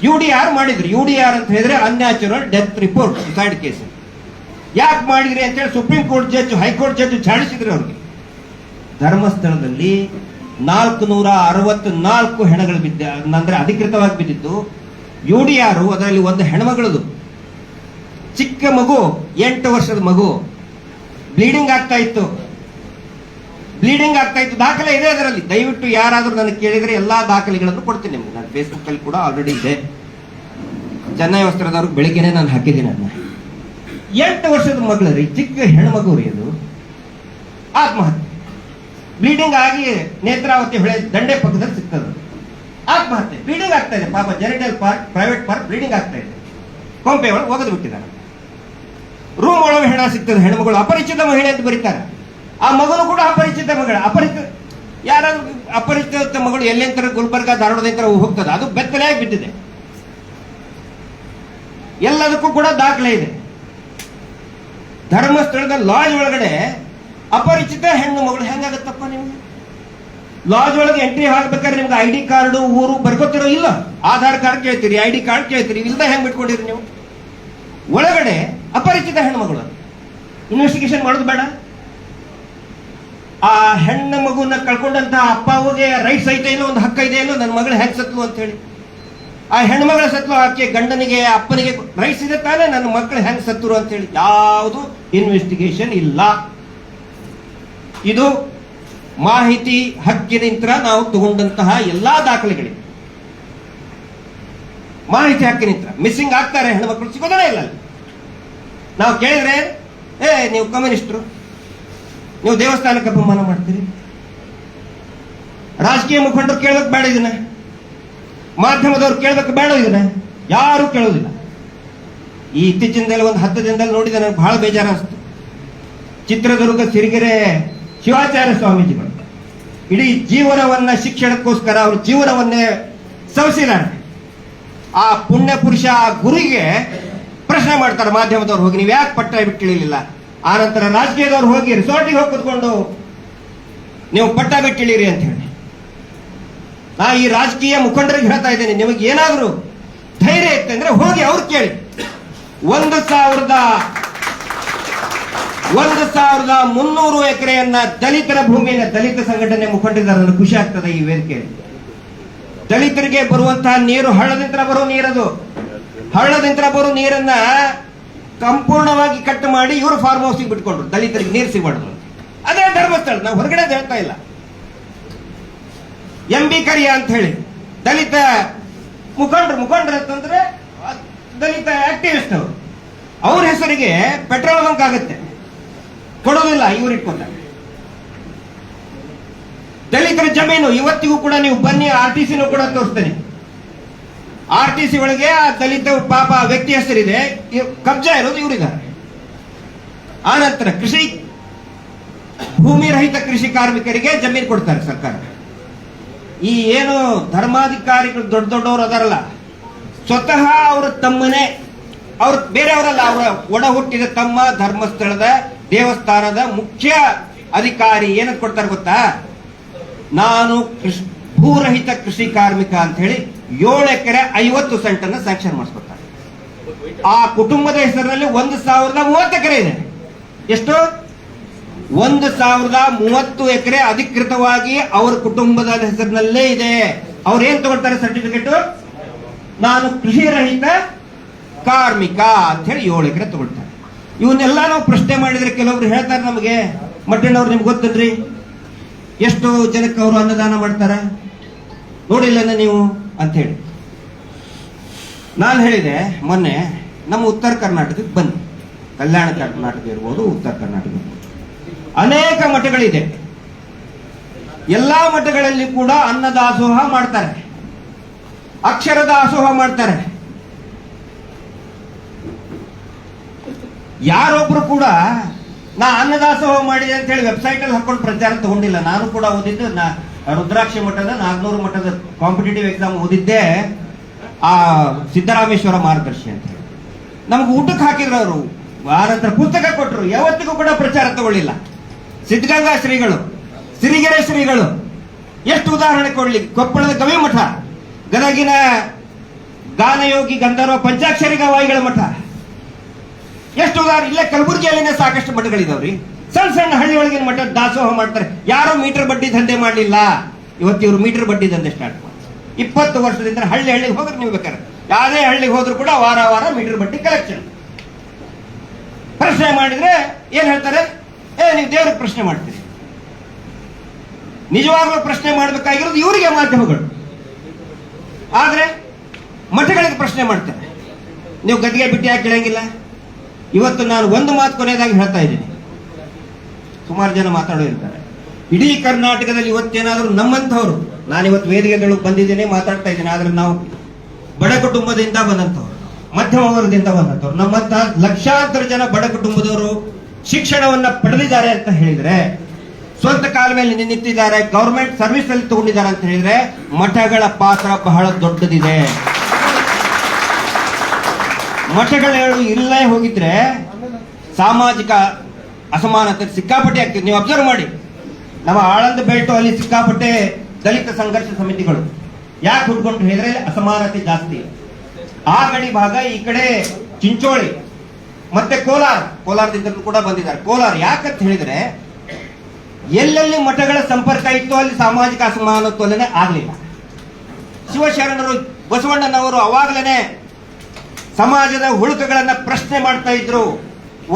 UDR ಮಾಡಿದ್ರು. UDR ಅಂತ ಹೇಳಿದ್ರೆ unnatural death report, suicide case. ಯಾಕೆ ಮಾಡಿದ್ರಿ ಅಂತ ಹೇಳಿ supreme court judge, high court judge ಛಾಡಿಸಿದ್ರು ಅವ್ರಿಗೆ. ಧರ್ಮಸ್ಥಳದಲ್ಲಿ 464 ಹೆಣಗಳು ಬಿದ್ದ, ಅಂದ್ರೆ ಅಧಿಕೃತವಾಗಿ ಬಿದ್ದಿದ್ದು. UDR ಅದರಲ್ಲಿ ಒಂದು ಹೆಣ್ಮಗಳದು, ಚಿಕ್ಕ ಮಗು, 8 ವರ್ಷದ ಮಗು, ಬ್ಲೀಡಿಂಗ್ ಆಗ್ತಾ ಇತ್ತು. ದಾಖಲೆ ಇದೆ ಅದರಲ್ಲಿ. ದಯವಿಟ್ಟು ಯಾರಾದ್ರೂ ನನಗೆ ಕೇಳಿದ್ರೆ ಎಲ್ಲಾ ದಾಖಲೆಗಳನ್ನು ಕೊಡ್ತೀನಿ ನಿಮ್ಗೆ. ನಾನು ಫೇಸ್ಬುಕ್ ಅಲ್ಲಿ ಕೂಡ ಆಲ್ರೆಡಿ ಇದೆ. ಚೆನ್ನೈ ವಸ್ತ್ರದವ್ರಿಗೆ ಬೆಳಿಗ್ಗೆನೆ ನಾನು ಹಾಕಿದ್ದೀನಿ ಅದನ್ನ. 8 ವರ್ಷದ ಮಗಳು ರೀ, ಚಿಕ್ಕ ಹೆಣ್ಮಗು ರೀ, ಅದು ಆತ್ಮಹತ್ಯೆ. ಬ್ಲೀಡಿಂಗ್ ಆಗಿ ನೇತ್ರಾವತಿ ಹೊಳೆ ದಂಡೆ ಪಕ್ಕದಲ್ಲಿ ಸಿಗ್ತದೆ. ಆತ್ಮಹತ್ಯೆ, ಬ್ಲೀಡಿಂಗ್ ಆಗ್ತಾ ಇದೆ ಪಾಪ. ಜೆನಿಟಲ್ ಪಾರ್ಕ್, ಪ್ರೈವೇಟ್ ಪಾರ್ಕ್ ಬ್ಲೀಡಿಂಗ್ ಆಗ್ತಾ ಇದೆ. ಕೊಂಪೆ ಒಳಗೆ ಒಗೆದು ಬಿಟ್ಟಿದ್ದಾರೆ. ರೂಮ್ ಒಳಗೆ ಹೆಣ ಸಿಗ್ತದೆ. ಹೆಣ್ಮಗಳು ಅಪರಿಚಿತ ಮಹಿಳೆ ಅಂತ ಬರೀತಾರೆ. ಆ ಮಗನು ಕೂಡ ಅಪರಿಚಿತ ಮಗಳ. ಯಾರಾದ್ರೂ ಅಪರಿಚಿತ ಮಗಳು ಎಲ್ಲೆಂತರ ಗುಲ್ಬರ್ಗ, ಧಾರವಾಡದಿಂದ ಹೋಗ್ತದೆ, ಅದು ಬೆತ್ತಲೆಯಾಗಿ ಬಿದ್ದಿದೆ. ಎಲ್ಲದಕ್ಕೂ ಕೂಡ ದಾಖಲೆ ಇದೆ. ಧರ್ಮಸ್ಥಳದ ಲಾಜ್ ಒಳಗಡೆ ಅಪರಿಚಿತ ಹೆಣ್ಣು ಮಗಳು ಹೆಂಗಾಗತ್ತಪ್ಪ ನಿಮ್ಗೆ? ಲಾಜ್ ಒಳಗೆ ಎಂಟ್ರಿ ಹಾಕ್ಬೇಕಾದ್ರೆ ನಿಮ್ಗೆ ID ಕಾರ್ಡು ಊರು ಬರ್ಕೋತಿರೋ ಇಲ್ಲ, ಆಧಾರ್ ಕಾರ್ಡ್ ಕೇಳ್ತೀರಿ, ID ಕಾರ್ಡ್ ಕೇಳ್ತೀರಿ, ಇಲ್ದ ಹೆಂಗ್ ಬಿಟ್ಕೊಂಡಿರಿ ನೀವು? ಒಳಗಡೆ ಅಪರಿಚಿತ ಹೆಣ್ಣು ಮಗಳು, ಇನ್ವೆಸ್ಟಿಗೇಷನ್ ಮಾಡೋದು ಬೇಡ? ಆ ಹೆಣ್ಣು ಮಗುನ ಕಳ್ಕೊಂಡಂತ ಅಪ್ಪ ಅವ್ರಿಗೆ ರೈಟ್ಸ್ ಐತೆ ಏನೋ, ಒಂದು ಹಕ್ಕ ಇದೆ ಏನೋ, ನನ್ನ ಮಗಳು ಹೆಂಗ್ ಸತ್ಲು ಅಂತ ಹೇಳಿ. ಆ ಹೆಣ್ಮಗಳ ಸತ್ಲು ಆಕೆ ಗಂಡನಿಗೆ ಅಪ್ಪನಿಗೆ ರೈಟ್ಸ್ ಇದೆ ತಾನೇ, ನನ್ನ ಮಕ್ಕಳು ಹೆಂಗ್ ಸತ್ತರು ಅಂತ ಹೇಳಿ ಯಾವುದು ಇನ್ವೆಸ್ಟಿಗೇಷನ್ ಇಲ್ಲ. ಇದು ಮಾಹಿತಿ ಹಕ್ಕಿನಿಂದ ನಾವು ತಗೊಂಡಂತಹ ಎಲ್ಲಾ ದಾಖಲೆಗಳಿವೆ. ಮಾಹಿತಿ ಹಕ್ಕಿನಿಂದ ಮಿಸ್ಸಿಂಗ್ ಆಗ್ತಾರೆ ಹೆಣ್ಮಕ್ಳು, ಸಿಗೋದೇ ಇಲ್ಲ. ನಾವು ಕೇಳಿದ್ರೆ ನೀವು ಕಮ್ಯುನಿಸ್ಟರು, ನೀವು ದೇವಸ್ಥಾನಕ್ಕೆ ಅಪಮಾನ ಮಾಡ್ತೀರಿ. ರಾಜಕೀಯ ಮುಖಂಡರು ಕೇಳೋಕ್ ಬೇಡ ಇದನ್ನ, ಮಾಧ್ಯಮದವ್ರು ಕೇಳಬೇಕು ಬೇಡ ಇದನ್ನ, ಯಾರು ಕೇಳೋದಿಲ್ಲ. ಈ ಇತ್ತೀಚಿನದಲ್ಲಿ ಒಂದು 10 ದಿನದಲ್ಲಿ ನೋಡಿದೆ, ನನಗೆ ಬಹಳ ಬೇಜಾರ ಅನಿಸ್ತು. ಚಿತ್ರದುರ್ಗ ಸಿರಿಗೆರೆ ಶಿವಾಚಾರ್ಯ ಸ್ವಾಮೀಜಿಗಳು ಇಡೀ ಜೀವನವನ್ನ ಶಿಕ್ಷಣಕ್ಕೋಸ್ಕರ ಅವ್ರ ಜೀವನವನ್ನೇ ಸವಸಿದ್ದಾರೆ. ಆ ಪುಣ್ಯ ಪುರುಷ ಗುರುಗೆ ಪ್ರಶ್ನೆ ಮಾಡ್ತಾರೆ ಮಾಧ್ಯಮದವ್ರು ಹೋಗಿ, ನೀವು ಯಾಕೆ ಪಟ್ಟ ಬಿಟ್ಟಿಳಿಲಿಲ್ಲ? ಆ ನಂತರ ರಾಜಕೀಯದವ್ರು ಹೋಗಿ ರಿಸಾರ್ಟಿಗೆ ಹೋಗಿ ಕುತ್ಕೊಂಡು ನೀವು ಪಟ್ಟ ಬಿಟ್ಟಿಳಿರಿ ಅಂತ ಹೇಳಿ. ನಾ ಈ ರಾಜಕೀಯ ಮುಖಂಡರಿಗೆ ಹೇಳ್ತಾ ಇದ್ದೇನೆ, ನಿಮಗೆ ಏನಾದರೂ ಧೈರ್ಯ ಇತ್ತಂದ್ರೆ ಹೋಗಿ ಅವ್ರು ಕೇಳಿ. 1,300 ಎಕರೆಯನ್ನ ದಲಿತರ ಭೂಮಿಯನ್ನ ದಲಿತ ಸಂಘಟನೆ ಮುಖಂಡರಿದ್ದಾರೆ. ನನಗೆ ಖುಷಿ ಆಗ್ತದೆ ಈ ವೇದಿಕೆಯಲ್ಲಿ. ದಲಿತರಿಗೆ ಬರುವಂತಹ ನೀರು ಹಳ್ಳದಿಂದ ಬರೋ ನೀರದು, ಹಳ್ಳದಿಂದ ಬರೋ ನೀರನ್ನ ಸಂಪೂರ್ಣವಾಗಿ ಕಟ್ ಮಾಡಿ ಇವರು ಫಾರ್ಮ್ ಹೌಸ್ಗೆ ಬಿಟ್ಕೊಂಡ್ರು, ದಲಿತರಿಗೆ ನೀರು ಸಿಗಬಾರ್ದು. ಅದೇ ಧರ್ಮಸ್ಥಳ, ನಾವು ಹೊರಗಡೆ ಹೇಳ್ತಾ ಇಲ್ಲ. MB ಕರಿಯ ಅಂತ ಹೇಳಿ ದಲಿತ ಮುಖಂಡರು ಅಂತಂದ್ರೆ ದಲಿತ ಆಕ್ಟಿವಿಸ್ಟ್ ಅವರು, ಅವ್ರ ಹೆಸರಿಗೆ ಪೆಟ್ರೋಲ್ ಬಂಕ್ ಆಗುತ್ತೆ, ಕೊಡೋದಿಲ್ಲ, ಇವ್ರು ಇಟ್ಕೊಂತಾರೆ. ದಲಿತರ ಜಮೀನು ಇವತ್ತಿಗೂ ಕೂಡ ನೀವು ಬನ್ನಿ, RTC ಕೂಡ ತೋರಿಸ್ತೇನೆ. RTC ಒಳಗೆ ಆ ದಲಿತ ಪಾಪ ವ್ಯಕ್ತಿ ಹೆಸರಿದೆ, ಕಬ್ಜಾ ಇರೋದು ಇವರಿದ್ದಾರೆ. ಆ ನಂತರ ಕೃಷಿ ಭೂಮಿ ರಹಿತ ಕೃಷಿ ಕಾರ್ಮಿಕರಿಗೆ ಜಮೀನು ಕೊಡ್ತಾರೆ ಸರ್ಕಾರ. ಈ ಏನು ಧರ್ಮಾಧಿಕಾರಿಗಳು ದೊಡ್ಡವರು ಅದಾರಲ್ಲ, ಸ್ವತಃ ಅವರ ತಮ್ಮನೇ, ಅವ್ರ ಬೇರೆಯವರಲ್ಲ, ಅವರ ಒಡ ಹುಟ್ಟಿದ ತಮ್ಮ ಧರ್ಮಸ್ಥಳದ ದೇವಸ್ಥಾನದ ಮುಖ್ಯ ಅಧಿಕಾರಿ ಏನಂತ ಕೊಡ್ತಾರೆ ಗೊತ್ತಾ? ನಾನು ಭೂರಹಿತ ಕೃಷಿ ಕಾರ್ಮಿಕ ಅಂತ ಹೇಳಿ 7 ಎಕರೆ 50 ಸೆಂಟನ್ನು ಸ್ಯಾಂಕ್ಷನ್ ಮಾಡಿಸ್ಕೊತಾರೆ. ಆ ಕುಟುಂಬದ ಹೆಸರಿನಲ್ಲಿ 1,030 ಎಕರೆ ಇದೆ. ಎಷ್ಟು? 1,030 ಎಕರೆ ಅಧಿಕೃತವಾಗಿ ಅವರ ಕುಟುಂಬದ ಹೆಸರಿನಲ್ಲೇ ಇದೆ. ಅವ್ರು ಏನ್ ತಗೊಳ್ತಾರೆ ಸರ್ಟಿಫಿಕೇಟ್? ನಾನು ಕೃಷಿ ರಹಿತ ಕಾರ್ಮಿಕ ಅಂತ ಹೇಳಿ 7 ಎಕರೆ ತಗೊಳ್ತಾರೆ. ಇವನ್ನೆಲ್ಲ ನಾವು ಪ್ರಶ್ನೆ ಮಾಡಿದ್ರೆ ಕೆಲವೊಬ್ರು ಹೇಳ್ತಾರೆ ನಮಗೆ, ಮಟ್ಟಣ್ಣವ್ರು ನಿಮ್ಗೆ ಗೊತ್ತಲ್ರಿ ಎಷ್ಟು ಜನಕ್ಕೆ ಅವರು ಅನ್ನದಾನ ಮಾಡ್ತಾರ ನೋಡಿಲ್ಲ ನೀವು ಅಂತ ಹೇಳಿ. ನಾನು ಹೇಳಿದೆ ಮೊನ್ನೆ, ನಮ್ಮ ಉತ್ತರ ಕರ್ನಾಟಕಕ್ಕೆ ಬನ್ನಿ, ಕಲ್ಯಾಣ ಕರ್ನಾಟಕ ಇರ್ಬೋದು, ಉತ್ತರ ಕರ್ನಾಟಕ ಇರ್ಬೋದು, ಅನೇಕ ಮಠಗಳಿದೆ. ಎಲ್ಲಾ ಮಠಗಳಲ್ಲಿ ಕೂಡ ಅನ್ನದಾಸೋಹ ಮಾಡ್ತಾರೆ, ಅಕ್ಷರ ದಾಸೋಹ ಮಾಡ್ತಾರೆ. ಯಾರೊಬ್ರು ಕೂಡ ನಾ ಅನ್ನದಾಸೋಹ ಮಾಡಿದೆ ಅಂತ ಹೇಳಿ ವೆಬ್ಸೈಟ್ ಅಲ್ಲಿ ಹಾಕೊಂಡು ಪ್ರಚಾರ ತಗೊಂಡಿಲ್ಲ. ನಾನು ಕೂಡ ಓದಿದ್ದು ರುದ್ರಾಕ್ಷಿ ಮಠದ, ನಾಗನೂರು ಮಠದ ಕಾಂಪಿಟೇಟಿವ್ ಎಕ್ಸಾಮ್ ಓದಿದ್ದೆ ಆ ಸಿದ್ದರಾಮೇಶ್ವರ ಮಾರ್ಗದರ್ಶಿ ಅಂತ ಹೇಳಿ. ನಮ್ಗೆ ಊಟಕ್ಕೆ ಹಾಕಿದ್ರು ಅವರು, ಆನಂತರ ಪುಸ್ತಕ ಕೊಟ್ಟರು, ಯಾವತ್ತಿಗೂ ಕೂಡ ಪ್ರಚಾರ ತಗೊಳ್ಳಿಲ್ಲ. ಸಿದ್ಧಗಂಗಾ ಶ್ರೀಗಳು, ಸಿರಿಗೆರೆ ಶ್ರೀಗಳು, ಎಷ್ಟು ಉದಾಹರಣೆ ಕೊಡ್ಲಿ. ಕೊಪ್ಪಳದ ಗವಿಮಠ, ಗದಗಿನ ಗಾನಯೋಗಿ ಗಂಧರ್ವ ಪಂಚಾಕ್ಷರಿ ಗವಾಯಿಗಳ ಮಠ, ಎಷ್ಟು ಉದಾಹರಣೆ. ಇಲ್ಲೇ ಕಲಬುರಗಿಯಲ್ಲಿನೇ ಸಾಕಷ್ಟು ಮಠಗಳಿದಾವ್ರಿ. ಸಣ್ಣ ಸಣ್ಣ ಹಳ್ಳಿ ಒಳಗಿನ ಮಠ ದಾಸೋಹ ಮಾಡ್ತಾರೆ. ಯಾರೋ ಮೀಟರ್ ಬಡ್ಡಿ ದಂಧೆ ಮಾಡಲಿಲ್ಲ, ಇವತ್ತು ಇವರು ಮೀಟರ್ ಬಡ್ಡಿ ದಂಧೆ ಸ್ಟಾರ್ಟ್ ಮಾಡಿ 20 ವರ್ಷದಿಂದ ಹಳ್ಳಿಗೆ ಹೋದ್ರೆ ನೀವು ಬೇಕಾದ್ರೆ ಯಾವುದೇ ಹಳ್ಳಿಗೆ ಹೋದ್ರು ಕೂಡ ವಾರ ವಾರ ಮೀಟರ್ ಬಡ್ಡಿ ಕಲೆಕ್ಷನ್. ಪ್ರಶ್ನೆ ಮಾಡಿದ್ರೆ ಏನ್ ಹೇಳ್ತಾರೆ? ನೀವು ದೇವ್ರಿಗೆ ಪ್ರಶ್ನೆ ಮಾಡ್ತೀರಿ. ನಿಜವಾಗ್ಲೂ ಪ್ರಶ್ನೆ ಮಾಡಬೇಕಾಗಿರೋದು ಇವರಿಗೆ ಮಾಧ್ಯಮಗಳು, ಆದ್ರೆ ಮಠಗಳಿಗೆ ಪ್ರಶ್ನೆ ಮಾಡ್ತಾರೆ. ನೀವು ಗದ್ದಿಗೆ ಬಿಟ್ಟು ಯಾಕೆ ಕೇಳಂಗಿಲ್ಲ? ಇವತ್ತು ನಾನು ಒಂದು ಮಾತು ಕೊನೆಯದಾಗಿ ಹೇಳ್ತಾ ಇದ್ದೀನಿ, ಸುಮಾರು ಜನ ಮಾತಾಡೋದಿರ್ತಾರೆ. ಇಡೀ ಕರ್ನಾಟಕದಲ್ಲಿ ಇವತ್ತೇನಾದರೂ ನಮ್ಮಂಥವ್ರು, ನಾನಿವತ್ತು ವೇದಿಕೆಗಳು ಬಂದಿದ್ದೇನೆ, ಮಾತಾಡ್ತಾ ಇದ್ದೇನೆ, ಆದ್ರೆ ನಾವು ಬಡ ಕುಟುಂಬದಿಂದ ಬಂದಂಥವ್ರು, ಮಧ್ಯಮ ವರ್ಗದಿಂದ ಬಂದಂಥವ್ರು, ನಮ್ಮಂತ ಲಕ್ಷಾಂತರ ಜನ ಬಡ ಕುಟುಂಬದವರು ಶಿಕ್ಷಣವನ್ನ ಪಡೆದಿದ್ದಾರೆ ಅಂತ ಹೇಳಿದ್ರೆ, ಸ್ವಂತ ಕಾಲ ಮೇಲೆ ನಿಂತಿದ್ದಾರೆ, ಗವರ್ಮೆಂಟ್ ಸರ್ವಿಸ್ ಅಲ್ಲಿ ತಗೊಂಡಿದ್ದಾರೆ ಅಂತ ಹೇಳಿದ್ರೆ, ಮಠಗಳ ಪಾತ್ರ ಬಹಳ ದೊಡ್ಡದಿದೆ. ಮಠಗಳು ಇಲ್ಲೇ ಹೋಗಿದ್ರೆ ಸಾಮಾಜಿಕ ಅಸಮಾನತೆ ಸಿಕ್ಕಾಪಟ್ಟೆ ಆಗ್ತಿದೆ. ನೀವು ಅಬ್ಸರ್ವ್ ಮಾಡಿ, ನಮ್ಮ ಆಳಂದ ಬೆಲ್ಟು ಅಲ್ಲಿ ಸಿಕ್ಕಾಪಟ್ಟೆ ದಲಿತ ಸಂಘರ್ಷ ಸಮಿತಿಗಳು ಯಾಕೆ ಹುಡ್ಕೊಂಡು ಹೇಳಿದ್ರೆ ಅಸಮಾನತೆ ಜಾಸ್ತಿ. ಆ ಗಡಿ ಭಾಗ, ಈ ಕಡೆ ಚಿಂಚೋಳಿ ಮತ್ತೆ ಕೋಲಾರದಿಂದ ಕೂಡ ಬಂದಿದ್ದಾರೆ. ಕೋಲಾರ ಯಾಕಂತ ಹೇಳಿದ್ರೆ ಎಲ್ಲೆಲ್ಲಿ ಮಠಗಳ ಸಂಪರ್ಕ ಇತ್ತು ಅಲ್ಲಿ ಸಾಮಾಜಿಕ ಅಸಮಾನತ್ವನೇ ಆಗ್ಲಿಲ್ಲ. ಶಿವಶರಣರು, ಬಸವಣ್ಣನವರು ಅವಾಗಲೇ ಸಮಾಜದ ಹುಳುಕುಗಳನ್ನ ಪ್ರಶ್ನೆ ಮಾಡ್ತಾ ಇದ್ರು.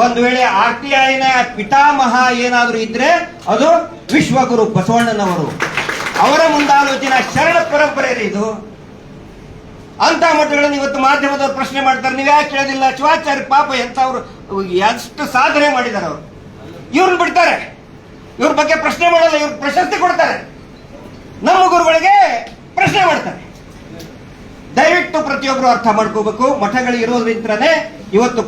ಒಂದು ವೇಳೆ RTIನ ಪಿತಾಮಹ ಏನಾದ್ರೂ ಇದ್ರೆ ಅದು ವಿಶ್ವಗುರು ಬಸವಣ್ಣನವರು. ಅವರ ಮುಂದಾಲೋಚನಾ ಶರಣ ಪರಂಪರೆ ಇದು. ಅಂತ ಮಠಗಳನ್ನು ಇವತ್ತು ಮಾಧ್ಯಮದವರು ಪ್ರಶ್ನೆ ಮಾಡ್ತಾರೆ, ನೀವು ಯಾಕೆ ಕೇಳೋದಿಲ್ಲ? ಶಿವಾಚಾರ್ಯ ಪಾಪ ಎಂತವ್ರು, ಎಷ್ಟು ಸಾಧನೆ ಮಾಡಿದ್ದಾರೆ ಅವರು. ಇವ್ರನ್ನ ಬಿಡ್ತಾರೆ, ಇವ್ರ ಬಗ್ಗೆ ಪ್ರಶ್ನೆ ಮಾಡಲ್ಲ, ಇವ್ರ ಪ್ರಶಸ್ತಿ ಕೊಡ್ತಾರೆ, ನಮ್ಮ ಗುರುಗಳಿಗೆ ಪ್ರಶ್ನೆ ಮಾಡ್ತಾರೆ. ದಯವಿಟ್ಟು ಪ್ರತಿಯೊಬ್ಬರು ಅರ್ಥ ಮಾಡ್ಕೋಬೇಕು. ಮಠಗಳು ಇರೋದ್ರಿಂದನೇ ಇವತ್ತು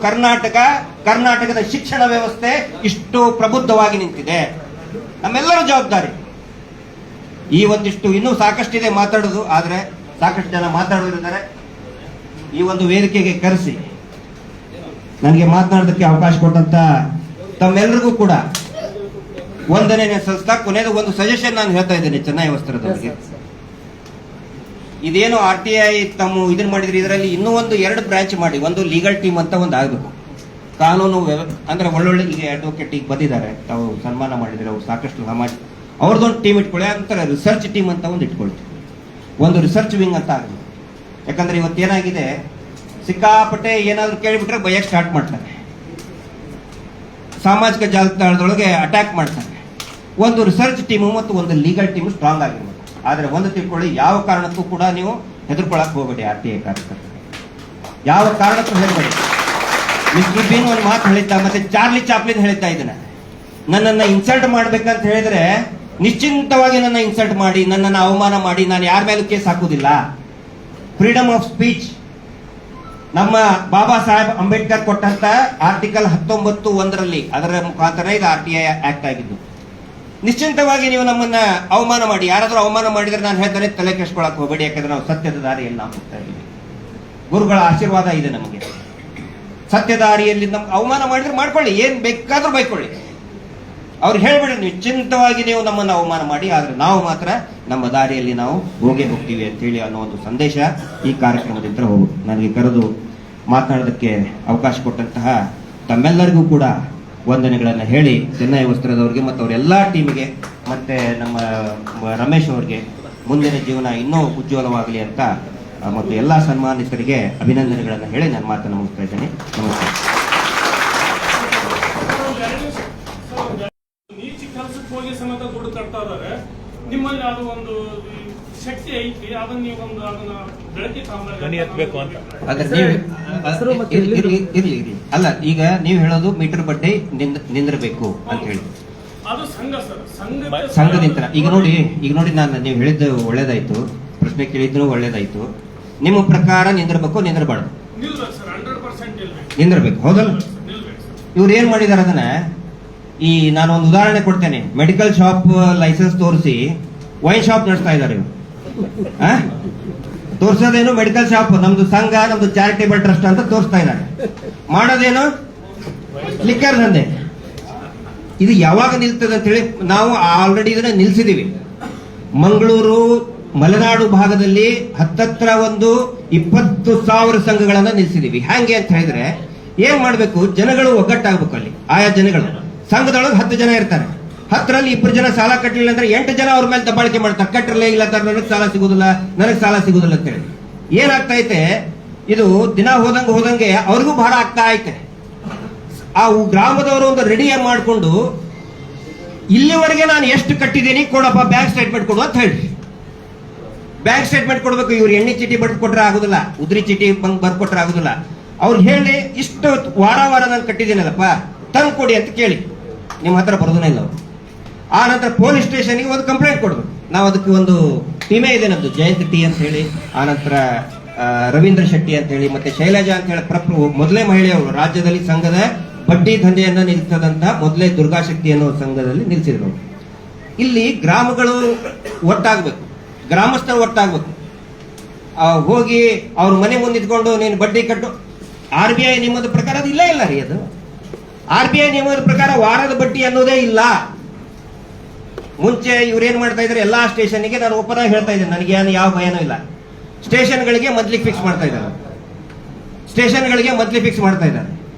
ಕರ್ನಾಟಕದ ಶಿಕ್ಷಣ ವ್ಯವಸ್ಥೆ ಇಷ್ಟು ಪ್ರಬುದ್ಧವಾಗಿ ನಿಂತಿದೆ. ನಮ್ಮೆಲ್ಲರ ಜವಾಬ್ದಾರಿ. ಈ ಒಂದಿಷ್ಟು ಇನ್ನೂ ಸಾಕಷ್ಟಿದೆ ಮಾತಾಡೋದು, ಆದ್ರೆ ಸಾಕಷ್ಟು ಜನ ಮಾತಾಡೋರಿದ್ದಾರೆ. ಈ ಒಂದು ವೇದಿಕೆಗೆ ಕರೆಸಿ ನನಗೆ ಮಾತನಾಡೋದಕ್ಕೆ ಅವಕಾಶ ಕೊಟ್ಟಂತ ತಮ್ಮೆಲ್ಲರಿಗೂ ಕೂಡ ವಂದನೆ ಸಲ್ಲಿಸ್ತಾ ಕೊನೆಯದು ಒಂದು ಸಜೆಷನ್ ನಾನು ಹೇಳ್ತಾ ಇದ್ದೇನೆ ಚೆನ್ನೈ ವಸ್ತ್ರದವರಿಗೆ. ಇದೇನು RTI ತಮ್ಮ ಇದನ್ನ ಮಾಡಿದ್ರಿ, ಇದರಲ್ಲಿ ಇನ್ನೂ ಒಂದು 2 ಬ್ರಾಂಚ್ ಮಾಡಿ, ಒಂದು ಲೀಗಲ್ ಟೀಮ್ ಅಂತ ಒಂದು ಆಗಬೇಕು. ಕಾನೂನು ಅಂದ್ರೆ ಒಳ್ಳೊಳ್ಳೆ ಈಗ ಅಡ್ವೊಕೇಟ್ ಈಗ ಬಂದಿದ್ದಾರೆ, ತಾವು ಸನ್ಮಾನ ಮಾಡಿದ್ರೆ ಅವ್ರು ಸಾಕಷ್ಟು ಸಮಾಜ, ಅವ್ರದ್ದೊಂದು ಟೀಮ್ ಇಟ್ಕೊಳ್ಳಿ. ಅಂತಾರೆ ರಿಸರ್ಚ್ ಟೀಮ್ ಅಂತ ಒಂದು ಇಟ್ಕೊಳ್ಳಿ, ಒಂದು ರಿಸರ್ಚ್ ವಿಂಗ್ ಅಂತ ಆಗಬೇಕು. ಯಾಕಂದ್ರೆ ಇವತ್ತೇನಾಗಿದೆ, ಸಿಕ್ಕಾಪಟ್ಟೆ ಏನಾದ್ರು ಕೇಳಿಬಿಟ್ರೆ ಬಯಕ್ ಸ್ಟಾರ್ಟ್ ಮಾಡ್ತಾರೆ, ಸಾಮಾಜಿಕ ಜಾಲತಾಣದೊಳಗೆ ಅಟ್ಯಾಕ್ ಮಾಡ್ತಾರೆ. ಒಂದು ರಿಸರ್ಚ್ ಟೀಮು ಮತ್ತು ಒಂದು ಲೀಗಲ್ ಟೀಮ್ ಸ್ಟ್ರಾಂಗ್ ಆಗಿರ್ಬೇಕು. ಆದ್ರೆ ಒಂದು ತಿಳ್ಕೊಳ್ಳಿ, ಯಾವ ಕಾರಣಕ್ಕೂ ಕೂಡ ನೀವು ಹೆದರ್ಕೊಳಕ್ ಹೋಗಬೇಡಿ. RTI ಕಾರ್ಯಕರ್ತರು ಯಾವ ಕಾರಣಕ್ಕೂ ಹೇಳಬೇಡಿ. ಮಿಸ್ಟರ್ ಬೀನ್ ಒಂದು ಮಾತು ಹೇಳಿದ್ದ, ಮತ್ತೆ ಚಾರ್ಲಿ ಚಾಪ್ಲಿನ್ ಹೇಳಿದ್ದ, ಇದನ್ನ ನನ್ನನ್ನ ಇನ್ಸಲ್ಟ್ ಮಾಡ್ಬೇಕಂತ ಹೇಳಿದ್ರೆ ನಿಶ್ಚಿಂತವಾಗಿ ನನ್ನ ಇನ್ಸಲ್ಟ್ ಮಾಡಿ, ನನ್ನನ್ನು ಅವಮಾನ ಮಾಡಿ, ನಾನು ಯಾರ ಮೇಲೂ ಕೇಸ್ ಹಾಕುವುದಿಲ್ಲ. ಫ್ರೀಡಮ್ ಆಫ್ ಸ್ಪೀಚ್ ನಮ್ಮ ಬಾಬಾ ಸಾಹೇಬ್ ಅಂಬೇಡ್ಕರ್ ಕೊಟ್ಟಂತ ಆರ್ಟಿಕಲ್ 19(1) ಅದರ ಮುಖಾಂತರ ಇದು RTI ಆಕ್ಟ್ ಆಗಿದ್ದು. ನಿಶ್ಚಿಂತವಾಗಿ ನೀವು ನಮ್ಮನ್ನ ಅವಮಾನ ಮಾಡಿ, ಯಾರಾದ್ರೂ ಅವಮಾನ ಮಾಡಿದ್ರೆ ನಾನು ಹೇಳ್ತಾನೆ ತಲೆ ಕೆಡಿಸ್ಕೊಳಕ್ ಹೋಗಬೇಡಿ. ಯಾಕಂದ್ರೆ ನಾವು ಸತ್ಯದ ದಾರಿಯಲ್ಲಿ ನಾವು ಹೋಗ್ತಾ ಇದ್ದೀವಿ. ಗುರುಗಳ ಆಶೀರ್ವಾದ ಇದೆ ನಮಗೆ. ಸತ್ಯ ದಾರಿಯಲ್ಲಿ ನಮ್ಗೆ ಅವಮಾನ ಮಾಡಿದ್ರೆ ಮಾಡ್ಕೊಳ್ಳಿ, ಏನ್ ಬೇಕಾದ್ರೂ ಬೈಕೊಳ್ಳಿ. ಅವ್ರು ಹೇಳ್ಬೇಡಿ, ನಿಶ್ಚಿಂತವಾಗಿ ನೀವು ನಮ್ಮನ್ನು ಅವಮಾನ ಮಾಡಿ, ಆದ್ರೆ ನಾವು ಮಾತ್ರ ನಮ್ಮ ದಾರಿಯಲ್ಲಿ ನಾವು ಹೋಗೇ ಹೋಗ್ತೀವಿ ಅಂತ ಹೇಳಿ ಅನ್ನೋ ಒಂದು ಸಂದೇಶ ಈ ಕಾರ್ಯಕ್ರಮದಿಂದ ಹೋಗು. ನನಗೆ ಕರೆದು ಮಾತನಾಡೋದಕ್ಕೆ ಅವಕಾಶ ಕೊಟ್ಟಂತಹ ತಮ್ಮೆಲ್ಲರಿಗೂ ಕೂಡ ವಂದನೆಗಳನ್ನು ಹೇಳಿ, ಚೆನ್ನೈ ವಸ್ತ್ರದವರಿಗೆ ಮತ್ತು ಅವರೆಲ್ಲ ಟೀಮಿಗೆ, ಮತ್ತೆ ನಮ್ಮ ರಮೇಶ್ ಅವರಿಗೆ ಮುಂದಿನ ಜೀವನ ಇನ್ನೂ ಉಜ್ವಲವಾಗಲಿ ಅಂತ ಮತ್ತು ಎಲ್ಲ ಸನ್ಮಾನಿತರಿಗೆ ಅಭಿನಂದನೆಗಳನ್ನು ಹೇಳಿ ನನ್ನ ಮಾತನ್ನು ಮುಗಿಸ್ತಾ ಇದ್ದೇನೆ. ನಮಸ್ಕಾರ. ಹೋಗಿ ಸಮೇತ ದುಡ್ಡು ಕಟ್ತಾ ಇದಾರೆ. ನಿಮ್ಮಲ್ಲಿ ಅದು ಒಂದು ಶಕ್ತಿ ಐತಿ, ಅದನ್ನ ನೀವು ಒಂದು ಅದನ್ನ ಬೆಳಕಿ ಎತ್ತಬೇಕು ಅಂತ. ಇರ್ಲಿ ಅಲ್ಲ, ಈಗ ನೀವು ಹೇಳೋದು ಮೀಟರ್ ಬಡ್ಡಿ ನಿಂದಿರಬೇಕು ಅಂತ ಹೇಳಿ ಅದು ಸಂಘ ಸರ್, ಸಂಘದಿಂದ. ಈಗ ನೋಡಿ ನಾನು ನೀವು ಹೇಳಿದ್ದು ಒಳ್ಳೇದಾಯ್ತು, ಪ್ರಶ್ನೆ ಕೇಳಿದ್ರು ಒಳ್ಳೇದಾಯ್ತು. ನಿಮ್ಮ ಪ್ರಕಾರ ನಿಂದಿರಬೇಕು, ನಿಂದಿರಬಾರ್ದು? ನಿಲ್ಬೇಕು ಸರ್, 100% ನಿಂದಿರಬೇಕು, ಹೌದಲ್ಲ? ಇವ್ರು ಏನ್ ಮಾಡಿದಾರೆ ಅದನ್ನ, ಈ ನಾನು ಒಂದು ಉದಾಹರಣೆ ಕೊಡ್ತೇನೆ. ಮೆಡಿಕಲ್ ಶಾಪ್ ಲೈಸೆನ್ಸ್ ತೋರಿಸಿ ವೈನ್ ಶಾಪ್ ನಡೆಸ್ತಾ ಇದ್ದಾರೆ. ತೋರ್ಸೋದೇನು ಮೆಡಿಕಲ್ ಶಾಪ್, ನಮ್ದು ಸಂಘ, ನಮ್ದು ಚಾರಿಟೇಬಲ್ ಟ್ರಸ್ಟ್ ಅಂತ ತೋರಿಸ್ತಾ ಇದ್ದಾರೆ. ಮಾಡೋದೇನು ಲಿಕ್ಕರ್ ದಂಧೆ. ಇದು ಯಾವಾಗ ನಿಲ್ತದೆ ಅಂತ ಹೇಳಿ ನಾವು ಆಲ್ರೆಡಿ ಇದನ್ನ ನಿಲ್ಸಿದೀವಿ. ಮಂಗಳೂರು ಮಲೆನಾಡು ಭಾಗದಲ್ಲಿ ಹತ್ತತ್ರ ಒಂದು 20,000 ಸಂಘಗಳನ್ನ ನಿಲ್ಸಿದೀವಿ. ಹ್ಯಾಂಗೆ ಅಂತ ಹೇಳಿದ್ರೆ ಏನ್ ಮಾಡ್ಬೇಕು, ಜನಗಳು ಒಗ್ಗಟ್ಟಾಗ್ಬೇಕು. ಅಲ್ಲಿ ಆಯಾ ಜನಗಳು ಸಂಘದೊಳಗೆ 10 ಜನ ಇರ್ತಾರೆ. 10ರಲ್ಲಿ 2 ಜನ ಸಾಲ ಕಟ್ಟಲಿಲ್ಲ ಅಂದ್ರೆ 8 ಜನ ಅವ್ರ ಮೇಲೆ ದಬ್ಬಾಳಿಕೆ ಮಾಡ್ತಾರೆ. ಕಟ್ಟರಲೇ ಇಲ್ಲ, ನನಗೆ ಸಾಲ ಸಿಗುದಿಲ್ಲ, ನನಗೆ ಸಾಲ ಸಿಗುದಿಲ್ಲ ಅಂತ ಹೇಳಿ. ಏನಾಗ್ತೈತೆ, ಇದು ದಿನ ಹೋದಂಗೆ ಅವ್ರಿಗೂ ಭಾರ ಆಗ್ತಾ ಐತೆ. ಆ ಗ್ರಾಮದವರು ಒಂದು ರೆಡಿ ಮಾಡಿಕೊಂಡು ಇಲ್ಲಿವರೆಗೆ ನಾನು ಎಷ್ಟು ಕಟ್ಟಿದ್ದೀನಿ ಕೊಡಪ್ಪ, ಬ್ಯಾಂಕ್ ಸ್ಟೇಟ್ಮೆಂಟ್ ಕೊಡು ಅಂತ ಹೇಳಿ ಬ್ಯಾಂಕ್ ಸ್ಟೇಟ್ಮೆಂಟ್ ಕೊಡ್ಬೇಕು. ಇವ್ರು ಎಣ್ಣೆ ಚೀಟಿ ಬರೆದು ಕೊಟ್ರೆ ಆಗುದಿಲ್ಲ, ಉದ್ರಿ ಚೀಟಿ ಬರ್ಕೊಟ್ರೆ ಆಗುದಿಲ್ಲ. ಅವ್ರು ಹೇಳಿ ಇಷ್ಟು ವಾರ ನಾನು ಕಟ್ಟಿದ್ದೀನಲ್ಲಪ್ಪ ತಂದು ಕೊಡಿ ಅಂತ ಕೇಳಿ, ನಿಮ್ಮ ಹತ್ರ ಬರೋದನ್ನ ಇಲ್ಲ ಅವರು. ಆ ನಂತರ ಪೊಲೀಸ್ ಸ್ಟೇಷನ್ಗೆ ಒಂದು ಕಂಪ್ಲೇಂಟ್ ಕೊಡ್ಬೇಕು. ನಾವು ಅದಕ್ಕೆ ಒಂದು ಟೀಮೇ ಇದೆ ನಮ್ದು, ಜಯಂತ್ ಟಿ ಅಂತ ಹೇಳಿ, ಆ ನಂತರ ರವೀಂದ್ರ ಶೆಟ್ಟಿ ಅಂತ ಹೇಳಿ, ಮತ್ತೆ ಶೈಲಜಾ ಅಂತ ಹೇಳಿ ಮೊದಲೇ ಮಹಿಳೆಯವರು ರಾಜ್ಯದಲ್ಲಿ ಸಂಘದ ಬಡ್ಡಿ ದಂಧೆಯನ್ನ ನಿಲ್ಲಿಸದಂತ ಮೊದಲೇ ದುರ್ಗಾಶಕ್ತಿ ಅನ್ನೋ ಸಂಘದಲ್ಲಿ ನಿಲ್ಲಿಸಿದ್ರು. ಇಲ್ಲಿ ಗ್ರಾಮಗಳು ಒಟ್ಟಾಗಬೇಕು, ಗ್ರಾಮಸ್ಥರು ಒಟ್ಟಾಗಬೇಕು. ಹೋಗಿ ಅವ್ರ ಮನೆ ಮುಂದೆ ಇದ್ಕೊಂಡು ನೀನು ಬಡ್ಡಿ ಕಟ್ಟು, RBI ನಿಮ್ಮದು ಪ್ರಕಾರ ಅದು ಇಲ್ಲ ರೀ. ಅದು RBI ನಿಯಮದ ಪ್ರಕಾರ ವಾರದ ಬಡ್ಡಿ ಅನ್ನೋದೇ ಇಲ್ಲ. ಮುಂಚೆ ಇವ್ರೇನ್ ಮಾಡ್ತಾ ಇದ್ದಾರೆ, ಎಲ್ಲಾ ಸ್ಟೇಷನ್ಗೆ ನಾನು ಓಪನ್ ಆಗಿ ಹೇಳ್ತಾ ಇದ್ದೇನೆ, ನನಗೆ ಯಾವ ಭಯನೂ ಇಲ್ಲ. ಸ್ಟೇಷನ್ಗಳಿಗೆ ಮಂತ್ಲಿ ಫಿಕ್ಸ್ ಮಾಡ್ತಾ ಇದ್ದಾರೆ, ಸ್ಟೇಷನ್ಗಳಿಗೆ ಮಂತ್ಲಿ ಫಿಕ್ಸ್ ಮಾಡ್ತಾ ಇದ್ದಾರೆ.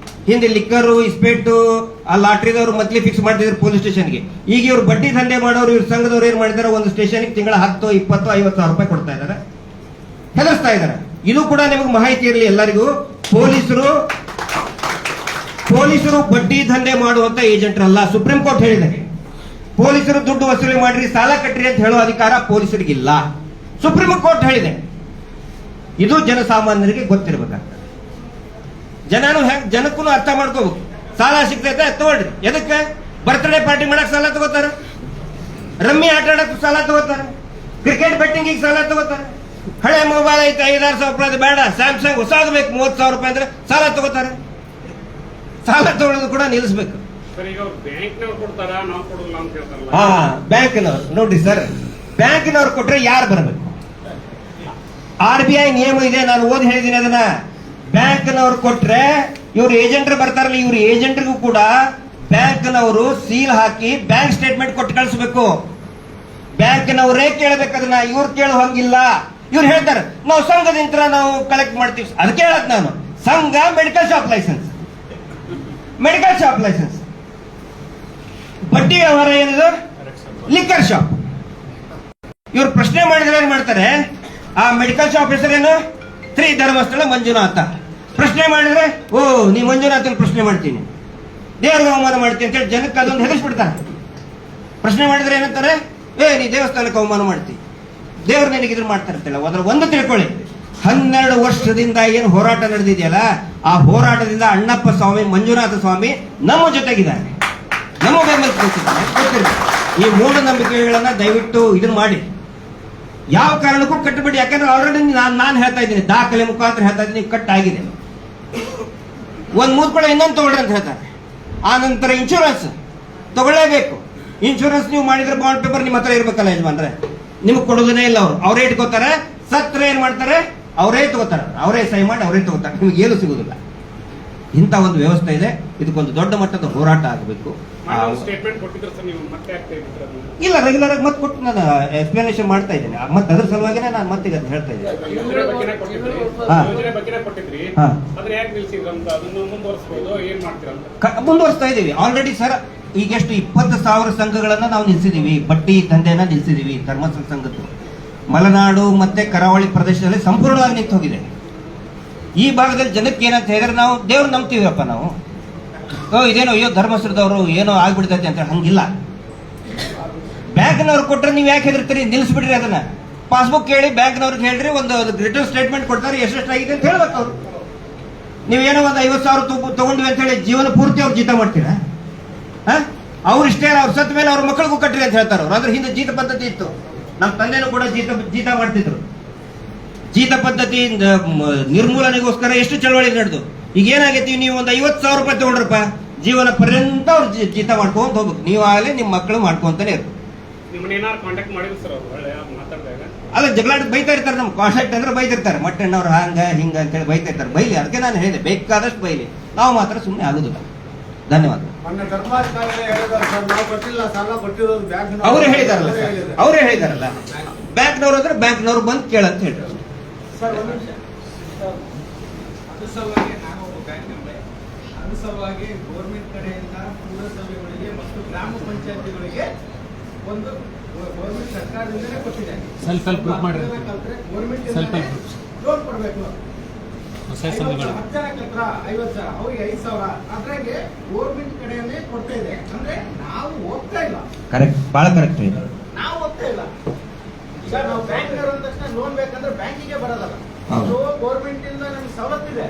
ಹಿಂದೆ ಲಿಕ್ಕರು, ಇಸ್ಪೇಟು, ಆ ಲಾಟ್ರಿದವರು ಮಂತ್ಲಿ ಫಿಕ್ಸ್ ಮಾಡ್ತಿದ್ರು ಪೊಲೀಸ್ ಸ್ಟೇಷನ್ಗೆ. ಈಗ ಇವ್ರು ಬಡ್ಡಿ ದಂಧೆ ಮಾಡೋರು, ಇವ್ರ ಸಂಘದವ್ರು ಏನ್ ಮಾಡಿದ್ದಾರೆ, ಒಂದು ಸ್ಟೇಷನ್ಗೆ ತಿಂಗಳ 10, 20, 50 ಸಾವಿರ ರೂಪಾಯಿ ಕೊಡ್ತಾ ಇದ್ದಾರೆ, ಹೆದರ್ಸ್ತಾ ಇದ್ದಾರೆ. ಇದು ಕೂಡ ನಿಮಗೆ ಮಾಹಿತಿ ಇರಲಿ ಎಲ್ಲರಿಗೂ. ಪೊಲೀಸರು ಬಡ್ಡಿ ದಂಧೆ ಮಾಡುವಂತ ಏಜೆಂಟ್ರಲ್ಲ. ಸುಪ್ರೀಂ ಕೋರ್ಟ್ ಹೇಳಿದೆ, ಪೊಲೀಸರು ದುಡ್ಡು ವಸೂಲಿ ಮಾಡ್ರಿ, ಸಾಲ ಕಟ್ಟ್ರಿ ಅಂತ ಹೇಳೋ ಅಧಿಕಾರ ಪೊಲೀಸರಿಗಿಲ್ಲ. ಸುಪ್ರೀಂ ಕೋರ್ಟ್ ಹೇಳಿದೆ. ಇದು ಜನಸಾಮಾನ್ಯರಿಗೆ ಗೊತ್ತಿರ್ಬೇಕಾಗ್ತದೆ. ಜನಕ್ಕೂ ಅರ್ಥ ಮಾಡ್ಕೋಬೇಕು. ಸಾಲ ಸಿಗ್ತೈತೆ ತಗೊಳ್ರಿ. ಎದಕ್ಕೆ? ಬರ್ತ್ಡೇ ಪಾರ್ಟಿ ಮಾಡಕ್ ಸಾಲ ತಗೋತಾರ, ರಮ್ಮಿ ಆಟ ಆಡಕ್ ಸಾಲ ತಗೋತಾರ, ಕ್ರಿಕೆಟ್ ಬೆಟ್ಟಿಂಗ್ ಸಾಲ ತಗೋತಾರ. ಹಳೆ ಮೊಬೈಲ್ ಐತೆ 5-6 ಸಾವಿರ ರೂಪಾಯಿ ಬೇಡ, ಸ್ಯಾಮ್ಸಂಗ್ ಹೊಸಾದ್ ಬೇಕು 30 ಸಾವಿರ ರೂಪಾಯಿ ಅಂದ್ರೆ ಸಾಲ ತಗೋತಾರೆ. ಸಾಲ ತಗೊಳ್ಳೋದು ಕೂಡ ನಿಲ್ಲಿಸ್ಬೇಕು. ಬ್ಯಾಂಕ್ನವ್ರು ನೋಡ್ರಿ ಸರ್, ಬ್ಯಾಂಕಿನವ್ರು ಕೊಟ್ರೆ ಯಾರು ಬರಬೇಕು? RBI ನಿಯಮ ಇದೆ, ನಾನು ಓದಿ ಹೇಳಿದ್ದೀನಿ ಅದನ್ನ. ಬ್ಯಾಂಕ್ನವ್ರು ಕೊಟ್ರೆ ಇವ್ರು ಏಜೆಂಟ್ರು ಬರ್ತಾರಲ್ಲ, ಇವ್ರ ಏಜೆಂಟ್ರಿಗೂ ಕೂಡ ಬ್ಯಾಂಕ್ನವರು ಸೀಲ್ ಹಾಕಿ ಬ್ಯಾಂಕ್ ಸ್ಟೇಟ್ಮೆಂಟ್ ಕೊಟ್ಟು ಕಳಿಸ್ಬೇಕು. ಬ್ಯಾಂಕ್ನವರೇ ಕೇಳಬೇಕು ಅದನ್ನ, ಇವ್ರು ಕೇಳೋ ಹಂಗಿಲ್ಲ. ಇವ್ರು ಹೇಳ್ತಾರೆ ನಾವು ಸಂಘದಿಂದ ನಾವು ಕಲೆಕ್ಟ್ ಮಾಡ್ತೀವಿ. ಅದಕ್ಕೆ ಹೇಳಕ್ ನಾನು, ಸಂಘ medical shop licence, medical shop licence. ಬಡ್ಡಿ ವ್ಯವಹಾರ ಏನಿದೆ ಲಿಕ್ಕರ್ ಶಾಪ್. ಇವ್ರು ಪ್ರಶ್ನೆ ಮಾಡಿದ್ರೆ ಏನ್ ಮಾಡ್ತಾರೆ, ಆ ಮೆಡಿಕಲ್ ಶಾಪ್ ಹೆಸರೇನು? ಶ್ರೀ ಧರ್ಮಸ್ಥಳ ಮಂಜುನಾಥ. ಪ್ರಶ್ನೆ ಮಾಡಿದ್ರೆ ಓ ನೀ ಮಂಜುನಾಥನ ಪ್ರಶ್ನೆ ಮಾಡ್ತೀನಿ, ದೇವ್ರಿಗೆ ಅವಮಾನ ಮಾಡ್ತೀನಿ ಅಂತ ಹೇಳಿ ಜನಕ್ಕೆ ಅದೊಂದು ಹೆದರ್ಸ್ಬಿಡ್ತಾರೆ. ಪ್ರಶ್ನೆ ಮಾಡಿದ್ರೆ ಏನಂತಾರೆ, ನೀ ದೇವಸ್ಥಾನಕ್ಕೆ ಅವಮಾನ ಮಾಡ್ತೀನಿ, ದೇವ್ರು ನಿನಗೆ ಇದ್ರ ಮಾಡ್ತಾ ಇರ್ತಿಲ್ಲ. ಅದ್ರ ಒಂದು ತಿಳ್ಕೊಳ್ಳಿ, 12 ವರ್ಷದಿಂದ ಏನು ಹೋರಾಟ ನಡೆದಿದೆಯಲ್ಲ, ಆ ಹೋರಾಟದಿಂದ ಅಣ್ಣಪ್ಪ ಸ್ವಾಮಿ, ಮಂಜುನಾಥ ಸ್ವಾಮಿ ನಮ್ಮ ಜೊತೆಗಿದ್ದಾರೆ, ನಮ್ಮ ಬೆಂಬಲಿಸಿದ್ದಾರೆ. ಈ ಮೂಢನಂಬಿಕೆಗಳನ್ನ ದಯವಿಟ್ಟು ಇದನ್ನ ಮಾಡಿ, ಯಾವ ಕಾರಣಕ್ಕೂ ಕಟ್ಟಬೇಡಿ. ಯಾಕಂದ್ರೆ ಆಲ್ರೆಡಿ ನಾನು ಹೇಳ್ತಾ ಇದ್ದೀನಿ, ದಾಖಲೆ ಮುಖಾಂತರ ಹೇಳ್ತಾ ಇದ್ದೀನಿ, ಕಟ್ ಆಗಿದೆ. ಒಂದ್ ಮೂತ್ಕೊಳ್ಳೆ ಇನ್ನೊಂದು ತಗೊಳ್ರಿ ಅಂತ ಹೇಳ್ತಾರೆ. ಆ ನಂತರ ಇನ್ಶೂರೆನ್ಸ್ ತಗೊಳ್ಳೇಬೇಕು. ಇನ್ಶೂರೆನ್ಸ್ ನೀವು ಮಾಡಿದ್ರೆ ಬಾಂಡ್ ಪೇಪರ್ ನಿಮ್ಮ ಹತ್ರ ಇರ್ಬೇಕಲ್ಲ ಯಜಮಾನ್ರೆ, ನಿಮ್ಗೆ ಕೊಡೋದನ್ನೇ ಇಲ್ಲ. ಅವರೇ ಇಟ್ಕೋತಾರೆ. ಸತ್ರ ಏನ್ ಮಾಡ್ತಾರೆ, ಅವರೇ ತಗೋತಾರೆ, ಅವರೇ ಸಹಿ ಮಾಡಿ ಅವರೇ ತಗೋತಾರೆ, ನಿಮ್ಗೆ ಏನು ಸಿಗುದಿಲ್ಲ. ಇಂಥ ಒಂದು ವ್ಯವಸ್ಥೆ ಇದೆ. ಇದಕ್ಕೊಂದು ದೊಡ್ಡ ಮಟ್ಟದ ಹೋರಾಟ ಆಗಬೇಕು. ಇಲ್ಲ, ರೆಗ್ಯುಲರ್ ಆಗಿ ಮತ್ತೆ ಕೊಟ್ಟು ನಾನು ಎಕ್ಸ್ಪ್ಲನೇಷನ್ ಮಾಡ್ತಾ ಇದ್ದೇನೆ. ಮತ್ತೆ ಅದ್ರ ಸಲುವಾಗಿನೇ ನಾನು ಮತ್ತೆ ಹೇಳ್ತಾ ಇದ್ದೇನೆ. ಮುಂದುವರಿಸ್ತಾ ಇದ್ದೀವಿ ಆಲ್ರೆಡಿ ಸರ್. ಈಗ ಎಷ್ಟು 20,000 ಸಂಘಗಳನ್ನ ನಾವು ನಿಲ್ಸಿದೀವಿ, ಬಡ್ಡಿ ದಂಧೆನ ನಿಲ್ಸಿದೀವಿ. ಧರ್ಮಸ್ಥಳ ಸಂಘದ್ದು ಮಲೆನಾಡು ಮತ್ತೆ ಕರಾವಳಿ ಪ್ರದೇಶದಲ್ಲಿ ಸಂಪೂರ್ಣವಾಗಿ ನಿಂತು ಹೋಗಿದೆ. ಈ ಭಾಗದಲ್ಲಿ ಜನಕ್ಕೆ ಏನಂತ ಹೇಳಿದ್ರೆ, ನಾವು ದೇವ್ರು ನಂಬ್ತೀವಪ್ಪ ನಾವು, ಇದೇನೋ ಅಯ್ಯೋ ಧರ್ಮಸ್ಥಳದವರು ಏನೋ ಆಗ್ಬಿಡ್ತೈತೆ ಅಂತ. ಹಂಗಿಲ್ಲ. ಬ್ಯಾಂಕ್ನವ್ರು ಕೊಟ್ರೆ ನೀವು ಯಾಕೆ ಹೆದರ್ತೀರಿ? ನಿಲ್ಲಿಸ್ಬಿಡ್ರಿ ಅದನ್ನ. ಪಾಸ್ಬುಕ್ ಕೇಳಿ ಬ್ಯಾಂಕ್ನವ್ರಿಗೆ ಹೇಳ್ರಿ, ಒಂದು ರಿಟರ್ನ್ ಸ್ಟೇಟ್ಮೆಂಟ್ ಕೊಡ್ತಾರೆ, ಎಷ್ಟೆಷ್ಟಾಗಿದೆ ಅಂತ ಹೇಳ್ಬೇಕು ಅವ್ರು. ನೀವೇನೋ ಒಂದು 50,000 ತಗೊಂಡ್ವಿ ಅಂತ ಹೇಳಿ ಜೀವನ ಪೂರ್ತಿ ಅವ್ರು ಜೀತ ಮಾಡ್ತೀರಾ? ಅವ್ರು ಇಷ್ಟೇ, ಅವ್ರು ಸತ್ತ ಮೇಲೆ ಅವ್ರ ಮಕ್ಕಳಿಗೂ ಕಟ್ರಿ ಅಂತ ಹೇಳ್ತಾರೆ ಅವ್ರು. ಅದ್ರ ಹಿಂದೆ ಜೀತ ಪದ್ಧತಿ ಇತ್ತು. ನಮ್ಮ ತಂದೆನೂ ಕೂಡ ಜೀತ ಮಾಡ್ತಿದ್ರು. ಜೀತ ಪದ್ಧತಿ ನಿರ್ಮೂಲನೆಗೋಸ್ಕರ ಎಷ್ಟು ಚಳವಳಿ ನಡೆದು. ಈಗ ಏನಾಗೈತಿ, ನೀವು ಒಂದು 50,000 ರೂಪಾಯಿ ತಗೊಂಡ್ರಪ್ಪ, ಜೀವನ ಪರ್ಯಂತ ಅವ್ರು ಜೀತ ಮಾಡ್ಕೊಂತ ಹೋಗ್ಬೇಕು. ನೀವು ಆಗಲಿ ನಿಮ್ಮ ಮಕ್ಕಳು ಮಾಡ್ಕೊಂತಾನೆ ಇರ್ಬೇಕು. ಅಲ್ಲ, ಜಗಳಾಟ ಬೈತಾ ಇರ್ತಾರೆ. ನಮ್ ಕಾಂಟ್ಯಾಕ್ಟ್ ಅಂದ್ರೆ ಬೈತಿರ್ತಾರೆ, ಮಟ್ಟಣ್ಣವ್ರು ಹಂಗ ಹಿಂಗ ಅಂತ ಹೇಳಿ ಬೈತಾ ಇರ್ತಾರೆ. ಬೈಲಿ, ಅದಕ್ಕೆ ನಾನು ಹೇಳಿದೆ, ಬೇಕಾದಷ್ಟು ಬೈಲಿ, ನಾವು ಮಾತ್ರ ಸುಮ್ಮನೆ ಆಗುದಿಲ್ಲ. ಧನ್ಯವಾದ. ಅವರೇ ಹೇಳಿದಾರಲ್ಲ ಸರ್, ಅವರೇ ಹೇಳಿದಾರಲ್ಲ, ಬ್ಯಾಂಕ್ನವ್ರು ಅಂದ್ರೆ ಬ್ಯಾಂಕ್ನವ್ರು ಬಂದು ಕೇಳಂತ ಹೇಳ್ರಿ. ಸಲುವಾಗಿ ಗೌರ್ಮೆಂಟ್ ಕಡೆಯಿಂದ ಪುರಸಭೆಗಳಿಗೆ ಮತ್ತು ಗ್ರಾಮ ಪಂಚಾಯತಿಗಳಿಗೆ ಒಂದು ಗೌರ್ಮೆಂಟ್ ಸರ್ಕಾರದಿಂದಲೇ ಕೊಟ್ಟಿದೆ. ಗೌರ್ಮೆಂಟ್ ಲೋನ್ ಕೊಡಬೇಕು. 10 ಜನ ಕತ್ರ 50 ಜನ, ಅವ್ರಿಗೆ 5,000. ಅದ್ರಾಗೆ ಗೌರ್ಮೆಂಟ್ ಕಡೆಯನ್ನೇ ಕೊಡ್ತಾ ಇದೆ. ಅಂದ್ರೆ ನಾವು ಹೋಗ್ತಾ ಇಲ್ಲ. ಕರೆಕ್ಟ್, ಬಹಳ ಕರೆಕ್ಟ್. ನಾವು ಹೋಗ್ತಾ ಇಲ್ಲ. ಈಗ ನಾವು ಬ್ಯಾಂಕ್ನವ್ರ ಅಂದ ತಕ್ಷಣ ಲೋನ್ ಬೇಕಂದ್ರೆ ಬ್ಯಾಂಕಿಗೆ ಬರೋದಲ್ಲ. ಗೌರ್ಮೆಂಟ್ ಇಂದ ನಮ್ಗೆ ಸವಲತ್ತಿದೆ,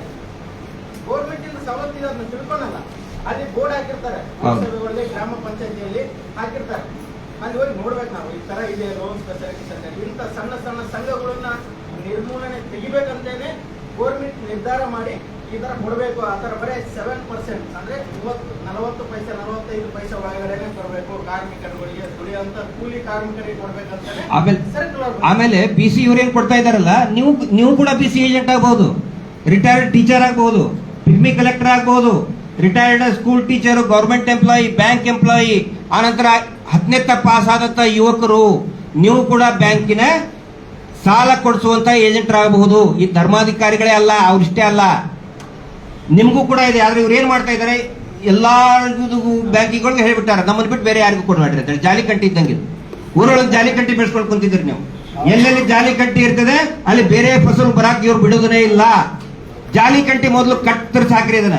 ಗೌರ್ಮೆಂಟ್ ಇಂದ ಸವಲತ್ತಿದೆ, ಅದನ್ನ ತಿಳ್ಕೊಳಲ್ಲ. ಅಲ್ಲಿ ಬೋರ್ಡ್ ಹಾಕಿರ್ತಾರೆ, ಪುರಸಭೆಗಳಲ್ಲಿ ಗ್ರಾಮ ಪಂಚಾಯತಿಯಲ್ಲಿ ಹಾಕಿರ್ತಾರೆ. ಅಲ್ಲಿ ಹೋಗಿ ನೋಡ್ಬೇಕು ನಾವು, ಈ ತರ ಇದೆ ಲೋನ್ ಫೆಸಿಲಿಟಿ ಸೆಂಟರ್. ಇಂಥ ಸಣ್ಣ ಸಣ್ಣ ಸಂಘಗಳನ್ನ ನಿರ್ಮೂಲನೆ ತೆಗಿಬೇಕಂತೇನೆ ಗೌರ್ಮೆಂಟ್ ನಿರ್ಧಾರ ಮಾಡಿ ಈ ತರ ಕೊಡಬೇಕು. ಆ ತರ ಬರೀ 7% ಅಂದ್ರೆ 40 ಪೈಸೆ 45 ಪೈಸೆ ಒಳಗಡೆನೆ ಕೊಡಬೇಕು. ಕಾರ್ಮಿಕರುಗಳಿಗೆ, ದುಡಿಯುವಂತ ಕೂಲಿ ಕಾರ್ಮಿಕರಿಗೆ ಕೊಡ್ಬೇಕಂತಾನೆ. ಆಮೇಲೆ BC ಇವ್ರೇನ್ ಕೊಡ್ತಾ ಇದಾರಲ್ಲ, ನೀವು ಕೂಡ BC ಏಜೆಂಟ್ ಆಗಬಹುದು, ರಿಟೈರ್ಡ್ ಟೀಚರ್ ಆಗಬಹುದು, ಪಿಗ್ಮಿ ಕಲೆಕ್ಟರ್ ಆಗಬಹುದು, retired school teacher, government employee, bank employee, ಆನಂತರ 10ನೇ ಪಾಸ್ ಆದಂತ ಯುವಕರು, ನೀವು ಕೂಡ ಬ್ಯಾಂಕಿನ ಸಾಲ ಕೊಡಿಸುವಂತ ಏಜೆಂಟರಾಗಬಹುದು. ಈ ಧರ್ಮಾಧಿಕಾರಿಗಳೇ ಅಲ್ಲ, ಅವ್ರಿಷ್ಟೇ ಅಲ್ಲ, ನಿಮಗೂ ಕೂಡ ಇದೆ. ಆದ್ರೆ ಇವ್ರು ಏನ್ ಮಾಡ್ತಾ ಇದ್ದಾರೆ, ಎಲ್ಲಾ ಬ್ಯಾಂಕಿಗಳಿಗೆ ಹೇಳ್ಬಿಟ್ಟಾರ, ನಮ್ಮನ್ನು ಬಿಟ್ಟು ಬೇರೆ ಯಾರಿಗೂ ಕೊಡಬೇಡ್ರಿ ಅಂತ ಹೇಳಿ. ಜಾಲಿಕಟ್ಟಿ ಇದ್ದಂಗೆ ಇದು. ಊರೊಳಗೆ ಜಾಲಿಕಟ್ಟಿ ಬೆಳೆಸ್ಕೊಂಡು ಕುಂತಿದ್ರಿ ನೀವು. ಎಲ್ಲೆಲ್ಲಿ ಜಾಲಿಕಟ್ಟಿ ಇರ್ತದೆ ಅಲ್ಲಿ ಬೇರೆ ಫಸಲು ಬರಾಕ್ ಇವ್ರು ಬಿಡೋದನ್ನೇ ಇಲ್ಲ. ಜಾಲಿಕಟ್ಟಿ ಮೊದಲು ಕತ್ತರಿಸಿ ಹಾಕ್ರಿ ಅದನ್ನ.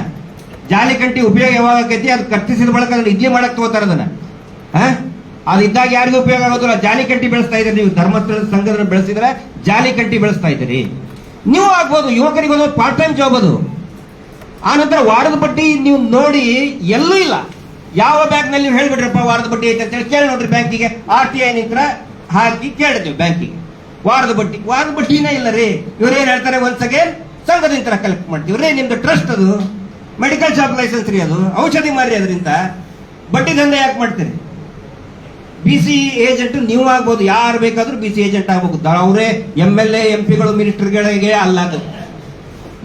ಜಾಲಿಕಟ್ಟಿ ಉಪಯೋಗ ಯಾವಾಗ ಆಕೈತಿ, ಅದು ಕತ್ತಿಸಿದ ಬಳಕ ಅದನ್ನ ಇಡ್ಲಿ ಮಾಡಕ್ ತಗೋತಾರ ಅದನ್ನ. ಅದು ಇದ್ದಾಗ ಯಾರಿಗೂ ಉಪಯೋಗ ಆಗೋದಿಲ್ಲ. ಜಾಲಿಕಟ್ಟಿ ಬೆಳೆಸ್ತಾ ಇದ್ದೀರಿ ನೀವು, ಧರ್ಮಸ್ಥಳ ಸಂಘದ ಬೆಳೆಸಿದ್ರೆ ಜಾಲಿಕಟ್ಟಿ ಬೆಳೆಸ್ತಾ ಇದ್ದೀರಿ. ನೀವು ಆಗ್ಬೋದು, ಯುವಕರಿಗೆ ಒಂದು ಪಾರ್ಟ್ ಟೈಮ್ ಜಾಬ್ ಅದು. ಆನಂತರ ವಾರದ ಬಡ್ಡಿ ನೀವು ನೋಡಿ ಎಲ್ಲೂ ಇಲ್ಲ. ಯಾವ ಬ್ಯಾಂಕ್ ನಲ್ಲಿ ನೀವು ಹೇಳ್ಬಿಡ್ರಪ್ಪ ವಾರದ ಬಡ್ಡಿ ಐತೆ ಅಂತ ಹೇಳಿ ಕೇಳಿ ನೋಡ್ರಿ ಬ್ಯಾಂಕಿಗೆ. RTI ನಿಂತ್ರ ಹಾಕಿ ಕೇಳಿದ್ವಿ ಬ್ಯಾಂಕಿಗೆ, ವಾರದ ಬಡ್ಡಿನೇ ಇಲ್ಲ ರೀ. ಇವ್ರೇನ್ ಹೇಳ್ತಾರೆ, ಒಂದ್ಸ್ ಅಗೇನ್ ಸಂಘದಿಂದ ಕಲೆಕ್ಟ್ ಮಾಡ್ತೀವಿ ರೀ, ನಿಮ್ದು ಟ್ರಸ್ಟ್ ಅದು, ಮೆಡಿಕಲ್ ಶಾಪ್ ಲೈಸೆನ್ಸ್ ರೀ, ಅದು ಔಷಧಿ ಮಾರಿ, ಅದರಿಂದ ಬಡ್ಡಿ ದಂಧೆ ಯಾಕೆ ಮಾಡ್ತೀರಿ? BC ಏಜೆಂಟ್ ನೀವು ಆಗ್ಬೋದು, ಯಾರು ಬೇಕಾದ್ರೂ BC ಏಜೆಂಟ್ ಆಗ್ಬೋದು. ಅವರೇ MLA MP ಗಳು ಮಿನಿಸ್ಟರ್ಗಳಿಗೆ ಅಲ್ಲ. ಅದು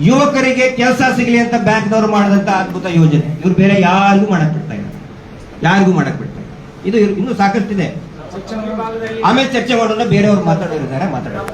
ಯುವಕರಿಗೆ ಕೆಲಸ ಸಿಗಲಿ ಅಂತ ಬ್ಯಾಂಕ್ನವರು ಮಾಡಿದಂತ ಅದ್ಭುತ ಯೋಜನೆ. ಇವ್ರು ಬೇರೆ ಯಾರಿಗೂ ಮಾಡಕ್ ಬಿಡ್ತಾ ಇಲ್ಲ, ಯಾರಿಗೂ ಮಾಡಕ್ ಬಿಡ್ತಾ ಇಲ್ಲ. ಇದು ಇನ್ನೂ ಸಾಕಷ್ಟಿದೆ, ಆಮೇಲೆ ಚರ್ಚೆ ಮಾಡೋಣ. ಬೇರೆಯವ್ರು ಮಾತಾಡೋರಿದ್ದಾರೆ, ಮಾತಾಡೋಣ.